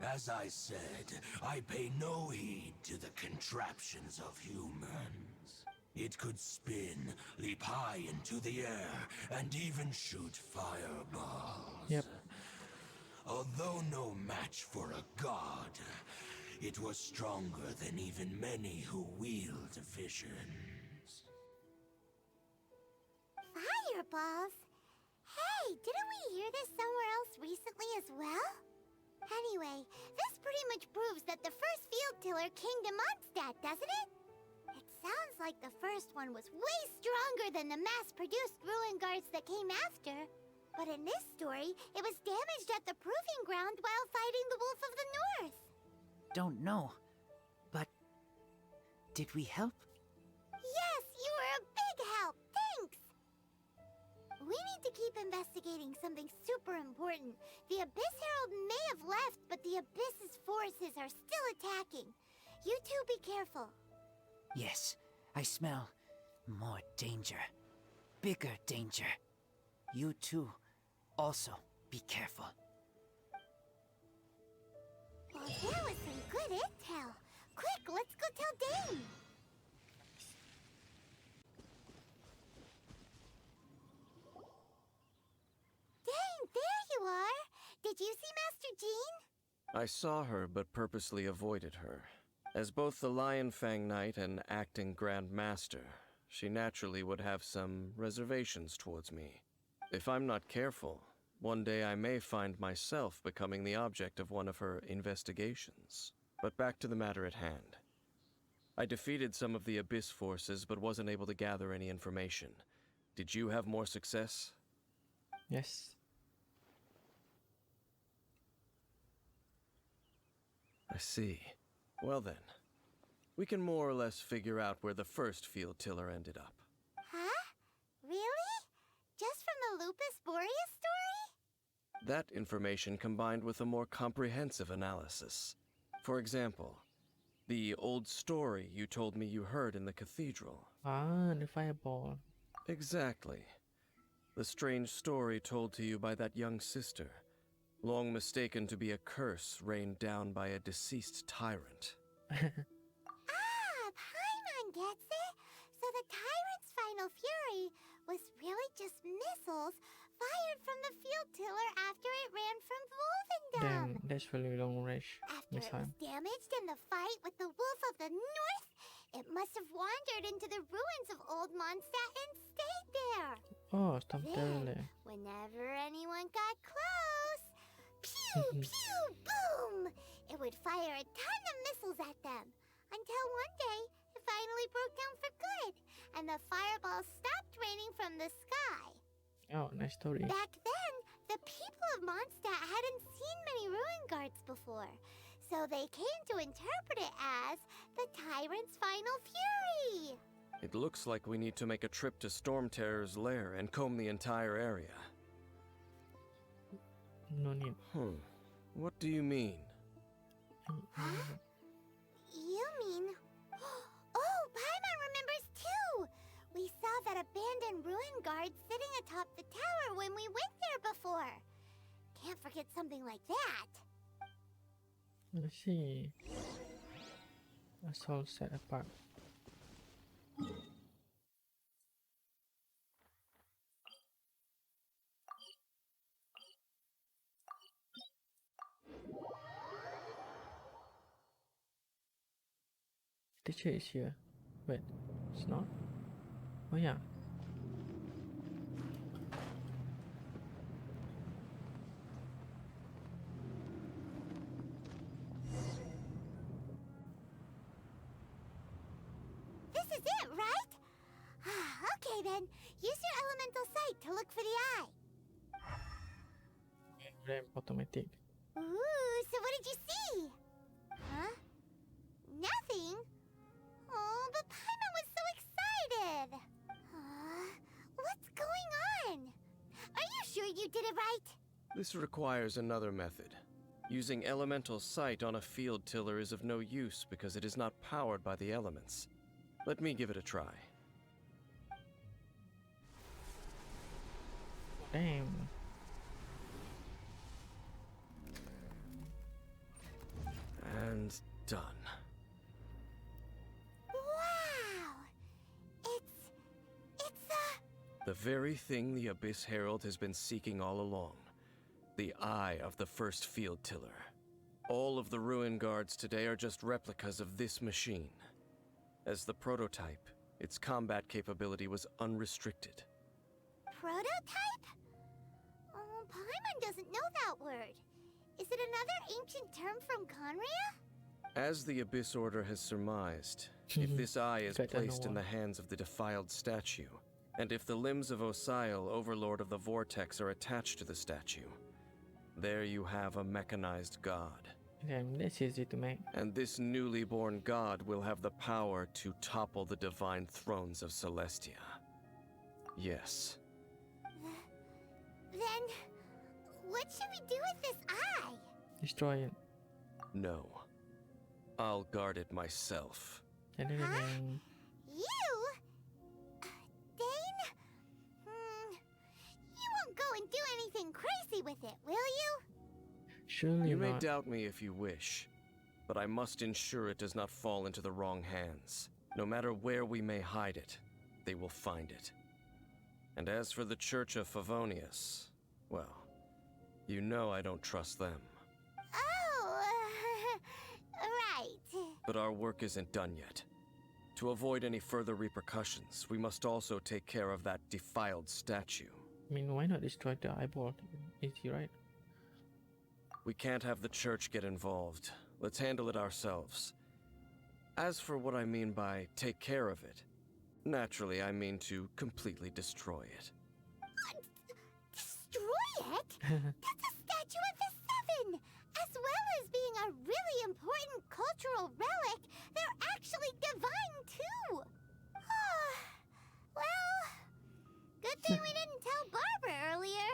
As I said, I pay no heed to the contraptions of humans. It could spin, leap high into the air, and even shoot fireballs. Yep. Although no match for a god, it was stronger than even many who wield visions. Fireballs? Hey, didn't we hear this somewhere else recently as well? Anyway, this pretty much proves that the first field tiller came to Mondstadt, doesn't it? It sounds like the first one was way stronger than the mass-produced ruin guards that came after. But in this story, it was damaged at the proving ground while fighting the Wolf of the North. Don't know, but did we help? Yes, you were a big help. Thanks. We need to keep investigating something super important. The Abyss Herald may have left, but the Abyss's forces are still attacking. You two be careful. Yes, I smell more danger. Bigger danger. You too, also be careful. Well, there was some good intel. Quick, let's go tell Dane. Dane, there you are. Did you see Master Jean? I saw her, but purposely avoided her. As both the Lion Fang Knight and acting Grand Master, she naturally would have some reservations towards me. If I'm not careful, one day I may find myself becoming the object of one of her investigations. But back to the matter at hand. I defeated some of the Abyss forces, but wasn't able to gather any information. Did you have more success? Yes. I see. Well then, we can more or less figure out where the first field tiller ended up. Huh? Really? Just from the Lupus Boreas story? That information combined with a more comprehensive analysis. For example, the old story you told me you heard in the cathedral. Ah, the fireball. Exactly. The strange story told to you by that young sister, long mistaken to be a curse rained down by a deceased tyrant. Paimon gets it. So the tyrant's final fury was really just missiles fired from the field tiller after it ran from Wolvendom. Damn, that's really long range. After it was damaged in the fight with the Wolf of the North, it must have wandered into the ruins of Old Mondstadt and stayed there. Oh, stop Then, there. whenever anyone got close, pew, pew, boom! It would fire a ton of missiles at them. Until one day, it finally broke down for good, and the fireballs stopped raining from the sky. Oh, nice story. Back then, the people of Mondstadt hadn't seen many ruin guards before, so they came to interpret it as the tyrant's final fury. It looks like we need to make a trip to Storm Terror's lair and comb the entire area. No need. What do you mean? Huh? You mean... Oh, Paimon remembers too! We saw that abandoned ruin guard sitting atop the tower when we went there before. Can't forget something like that. Let's see. That's all set apart. teacher is here. Wait, it's not? Oh yeah. This is it, right? Okay then, use your elemental sight to look for the eye. Ramp automatic. Ooh, so what did you see? Huh? Nothing? Oh, but Paimon was so excited. What's going on? Are you sure you did it right? This requires another method. Using elemental sight on a field tiller is of no use because it is not powered by the elements. Let me give it a try. Damn. And done. Wow! It's The very thing the Abyss Herald has been seeking all along. The eye of the first field tiller. All of the ruin guards today are just replicas of this machine. As the prototype, its combat capability was unrestricted. prototype? Oh, Paimon doesn't know that word. Is it another ancient term from Conria? As the Abyss Order has surmised, if this eye is placed in the hands of the defiled statue, and if the limbs of Osial, Overlord of the Vortex, are attached to the statue, there you have a mechanized god. Damn, that's easy to make. And this newly born god will have the power to topple the divine thrones of Celestia. Yes. Then, what should we do with this eye? Destroy it. No. I'll guard it myself. You? Dane? You won't go and do anything crazy with it, will you? Surely You not. may doubt me if you wish, but I must ensure it does not fall into the wrong hands. No matter where we may hide it, they will find it. And as for the Church of Favonius, well, you know I don't trust them. Oh, right. But our work isn't done yet. To avoid any further repercussions, we must also take care of that defiled statue. I mean, why not destroy the eyeball? Easy, right? We can't have the church get involved. Let's handle it ourselves. As for what I mean by take care of it, naturally I mean to completely destroy it. Destroy it? That's a statue of the Seven! As well as being a really important cultural relic, they're actually divine too! Well, good thing we didn't tell Barbara earlier.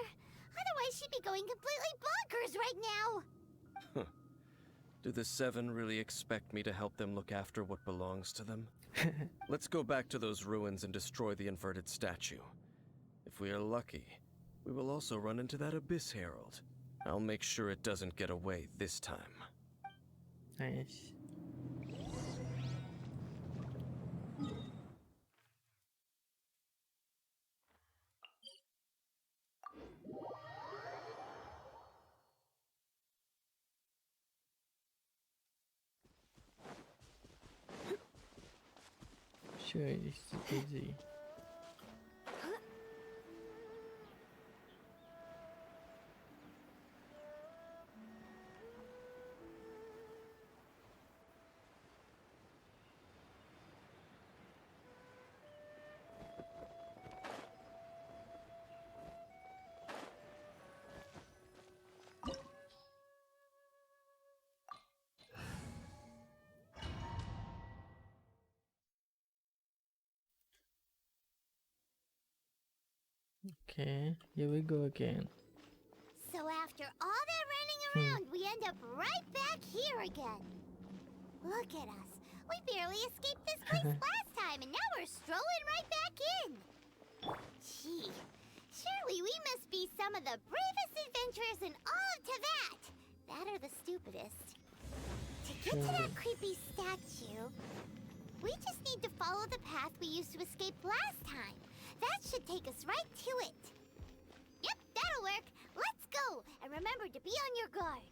Otherwise she'd be going completely bonkers right now! Do the Seven really expect me to help them look after what belongs to them? Let's go back to those ruins and destroy the inverted statue. If we are lucky, we will also run into that Abyss Herald. I'll make sure it doesn't get away this time. Nice. Sure, it's easy. Okay, here we go again. So after all that running around, we end up right back here again. Look at us. We barely escaped this place last time, and now we're strolling right back in. Gee, surely we must be some of the bravest adventurers in all of Teyvat. That or the stupidest. To get to that creepy statue, we just need to follow the path we used to escape last time. That should take us right to it. Yep, that'll work. Let's go, and remember to be on your guard.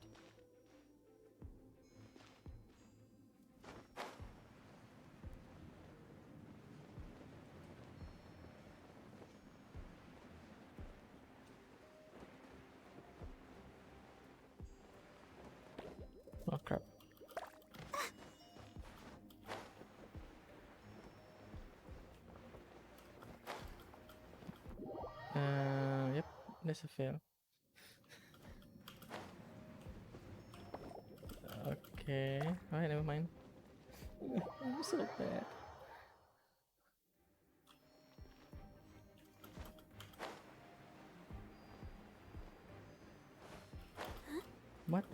that's a fail. Okay, alright, never mind. I'm so bad. What?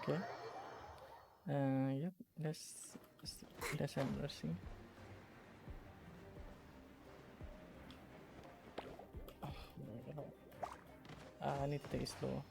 Okay. Yep, that's embarrassing. Oh, no. I need to take it slow.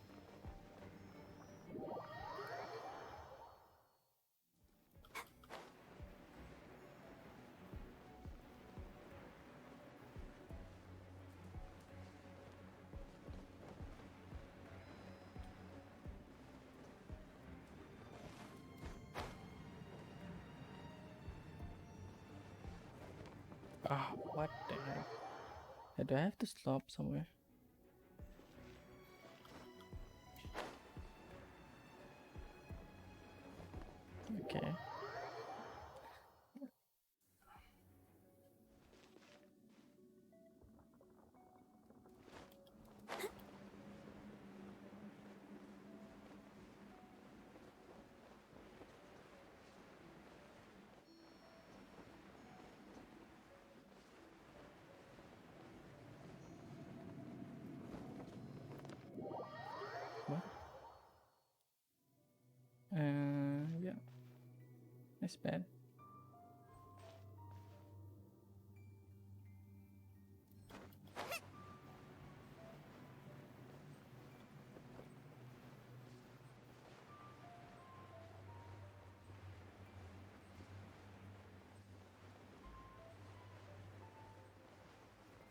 Ah, what the hell? Do I have to stop somewhere? Okay. What? Yeah. That's bad.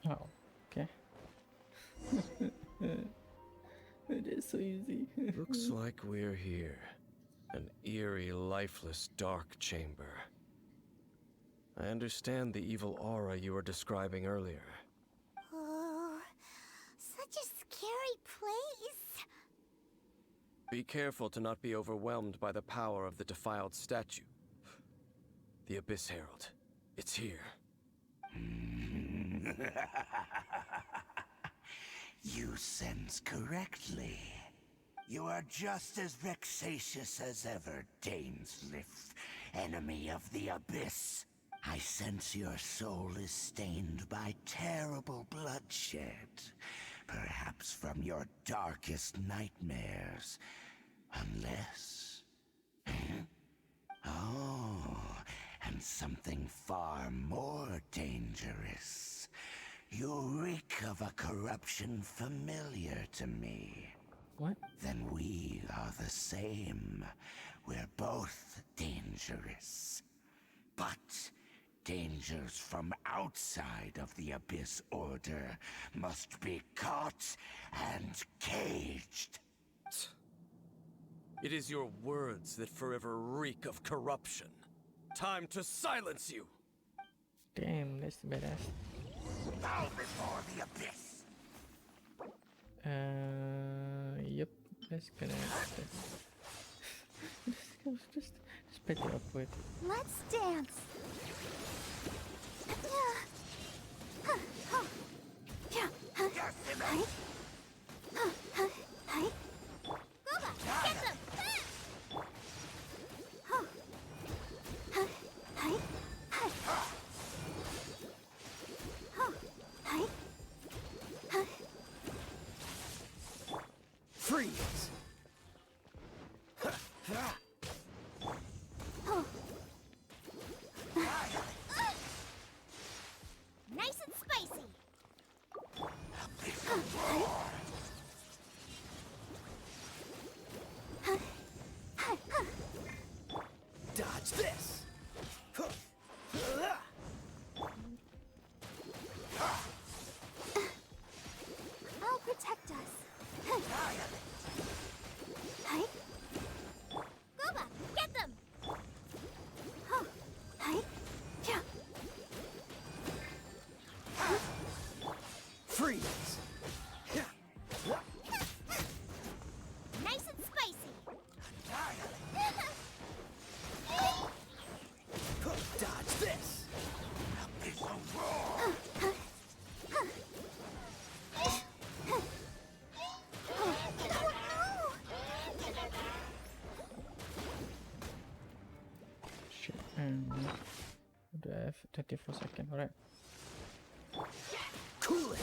Oh, okay. It is so easy. Looks like we're here. An eerie, lifeless, dark chamber. I understand the evil aura you were describing earlier. Oh, such a scary place. Be careful to not be overwhelmed by the power of the defiled statue. The Abyss Herald. It's here. You sense correctly. You are just as vexatious as ever, Dainsliff, enemy of the Abyss. I sense your soul is stained by terrible bloodshed, perhaps from your darkest nightmares. Unless... Oh, and something far more dangerous. You reek of a corruption familiar to me. What? Then we are the same. We're both dangerous. But dangers from outside of the Abyss Order must be caught and caged. It is your words that forever reek of corruption. Time to silence you! Damn, that's badass. Bow before the Abyss! Yep, that's gonna just pick it up with. Let's dance. Guba, get them! Freeze! Do I have 24 seconds? Alright. Cool it!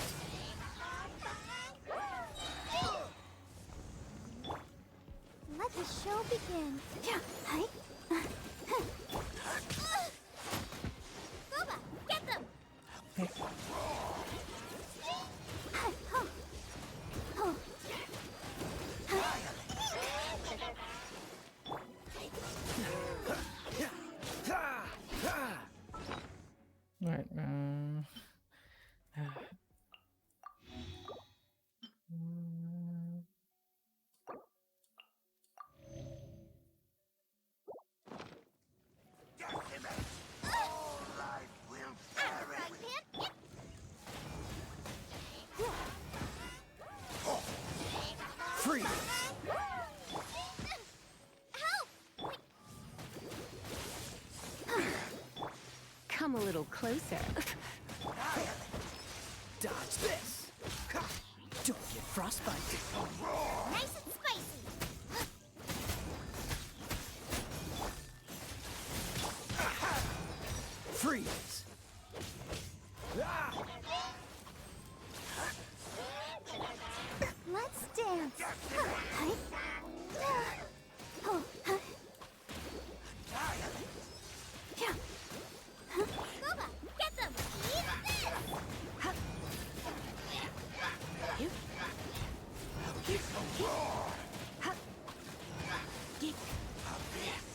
Let the show begin. Boba, get them! Alright, Freeze! Come a little closer. Dodge this! Don't get frostbite. Nice and spicy. Freeze! Let's dance. Boba, get them! Eat this!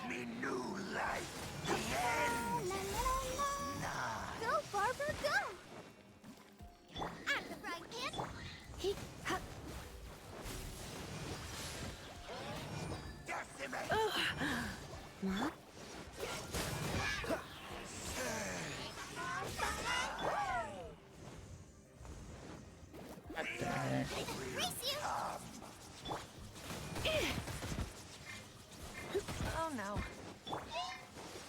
Me new life. La, la, la. Go, Barbara, go! Out of the frying pan! What? what the heck? Race you! Oh no.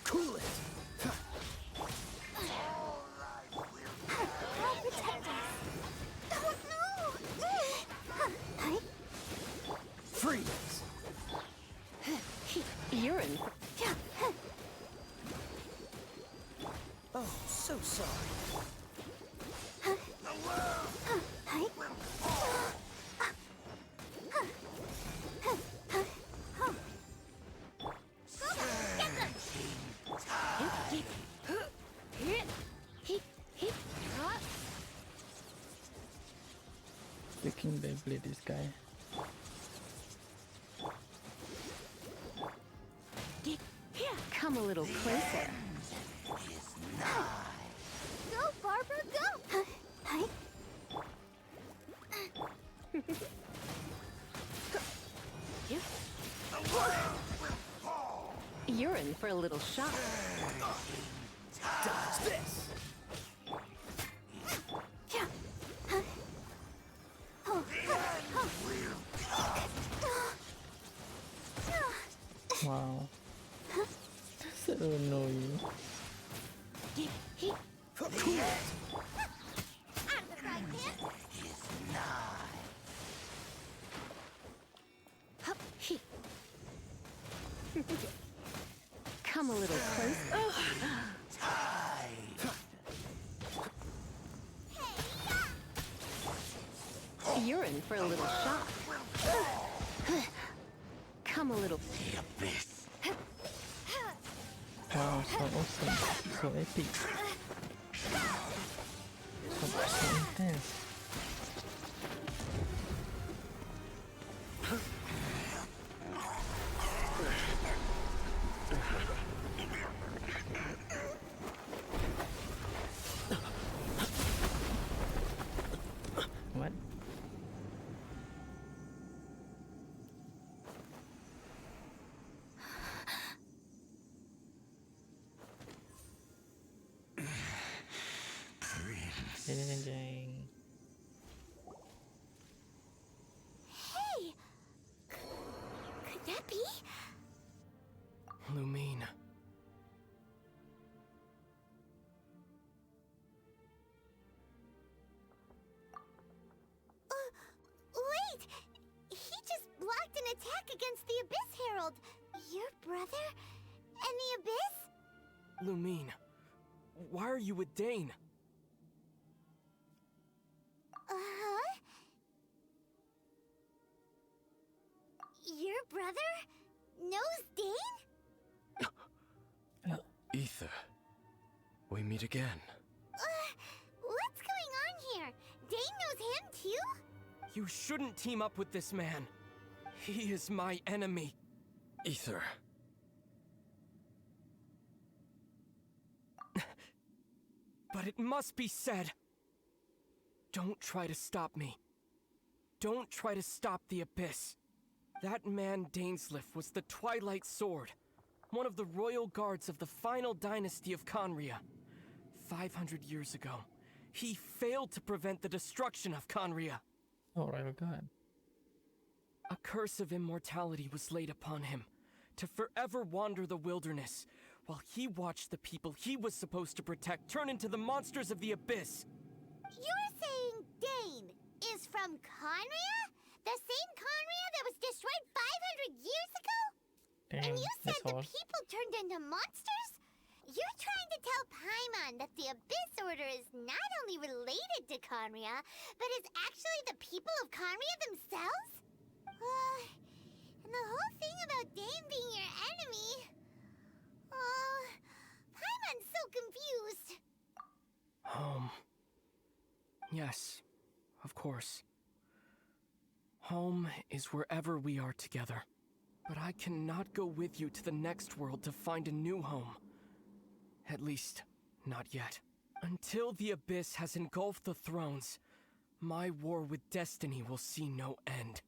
Cool it! I'll protect us. Oh no! Freeze! You're in for... Oh, so sorry. Freaking Beyblade, this guy. Come a little closer. Go, Barbara, go! You're in for a little shock. Dodge this! Wow. So annoying. Cool it! Out of the frying pan! Come a little closer. You're in for a little shock. Come a little... Wow, so awesome. So epic. So intense. What? Ding, ding. Hey! Could that be? Lumine. Wait! He just blocked an attack against the Abyss Herald. Your brother? And the Abyss? Lumine, why are you with Dane? Uh-huh? Your brother knows Dane? Ether, we meet again. What's going on here? Dane knows him too? You shouldn't team up with this man. He is my enemy. Ether. But it must be said. Don't try to stop me. Don't try to stop the Abyss. That man Dainsliff was the Twilight Sword, one of the royal guards of the final dynasty of Conria. 500 years ago, he failed to prevent the destruction of Conria. Oh, royal guard. A curse of immortality was laid upon him, to forever wander the wilderness, while he watched the people he was supposed to protect turn into the monsters of the Abyss. You're saying Dane is from Conria? The same Conria that was destroyed 500 years ago? Damn, and you said the harsh. people turned into monsters? You're trying to tell Paimon that the Abyss Order is not only related to Conria, but is actually the people of Conria themselves? And the whole thing about Dane being your enemy... Paimon's so confused. Home. Yes, of course. Home is wherever we are together. But I cannot go with you to the next world to find a new home. At least, not yet. Until the Abyss has engulfed the thrones, my war with Destiny will see no end.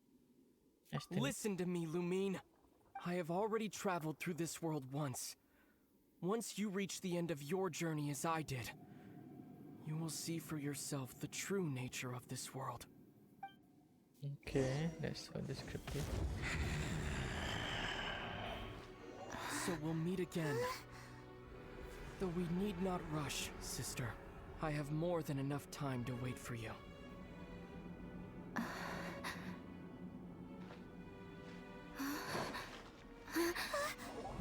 Destiny. Listen to me, Lumine. I have already traveled through this world once. Once you reach the end of your journey as I did, you will see for yourself the true nature of this world. Okay, that's so descriptive. So we'll meet again. Though we need not rush, sister. I have more than enough time to wait for you.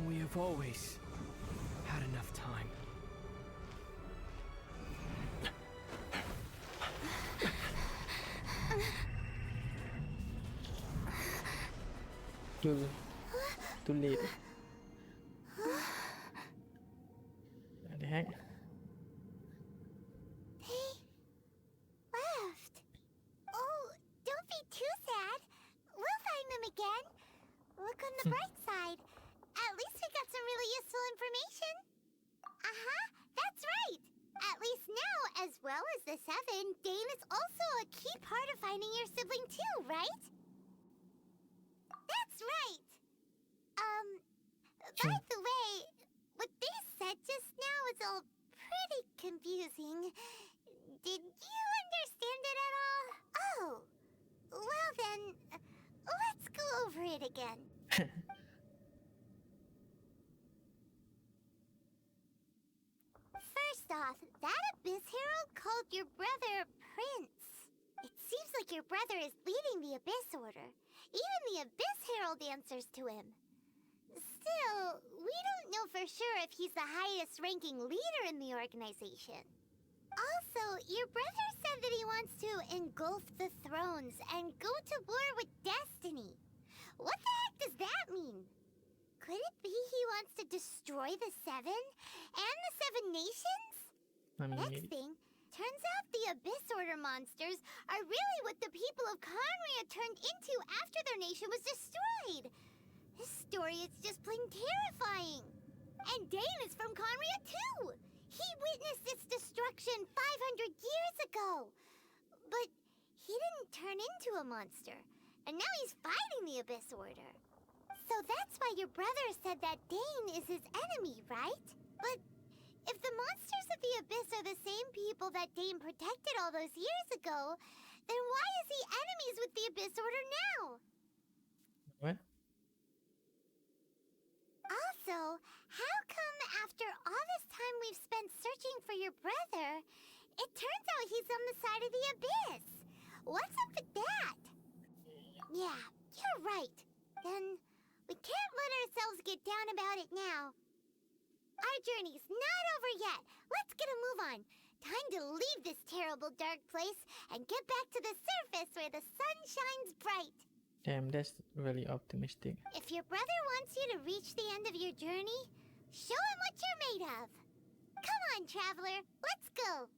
We have always had enough time. Too late. What the heck? They left. Oh, don't be too sad. We'll find them again. Look on the bright side. At least we got some really useful information. Uh-huh, that's right. At least now, as well as the Seven, Dane is also a key part of finding your sibling too, right? That's right. By the way, what they said just now was all pretty confusing. Did you understand it at all? Oh, well then, let's go over it again. First off, that Abyss Herald called your brother Prince. It seems like your brother is leading the Abyss Order. Even the Abyss Herald answers to him. Still, we don't know for sure if he's the highest-ranking leader in the organization. Also, your brother said that he wants to engulf the thrones and go to war with Destiny. What the heck does that mean? Could it be he wants to destroy the Seven and the Seven Nations? I mean, Next thing, turns out the Abyss Order monsters are really what the people of Conria turned into after their nation was destroyed. This story is just plain terrifying. And Dane is from Conria too. He witnessed its destruction 500 years ago. But he didn't turn into a monster. And now he's fighting the Abyss Order. So that's why your brother said that Dane is his enemy, right? But if the monsters of the Abyss are the same people that Dane protected all those years ago, then why is he enemies with the Abyss Order now? what? Also, how come after all this time we've spent searching for your brother, it turns out he's on the side of the Abyss? What's up with that? Yeah, you're right. Then we can't let ourselves get down about it now. Our journey's not over yet. Let's get a move on. Time to leave this terrible dark place and get back to the surface where the sun shines bright. Damn, that's really optimistic. If your brother wants you to reach the end of your journey, show him what you're made of. Come on, traveler. Let's go.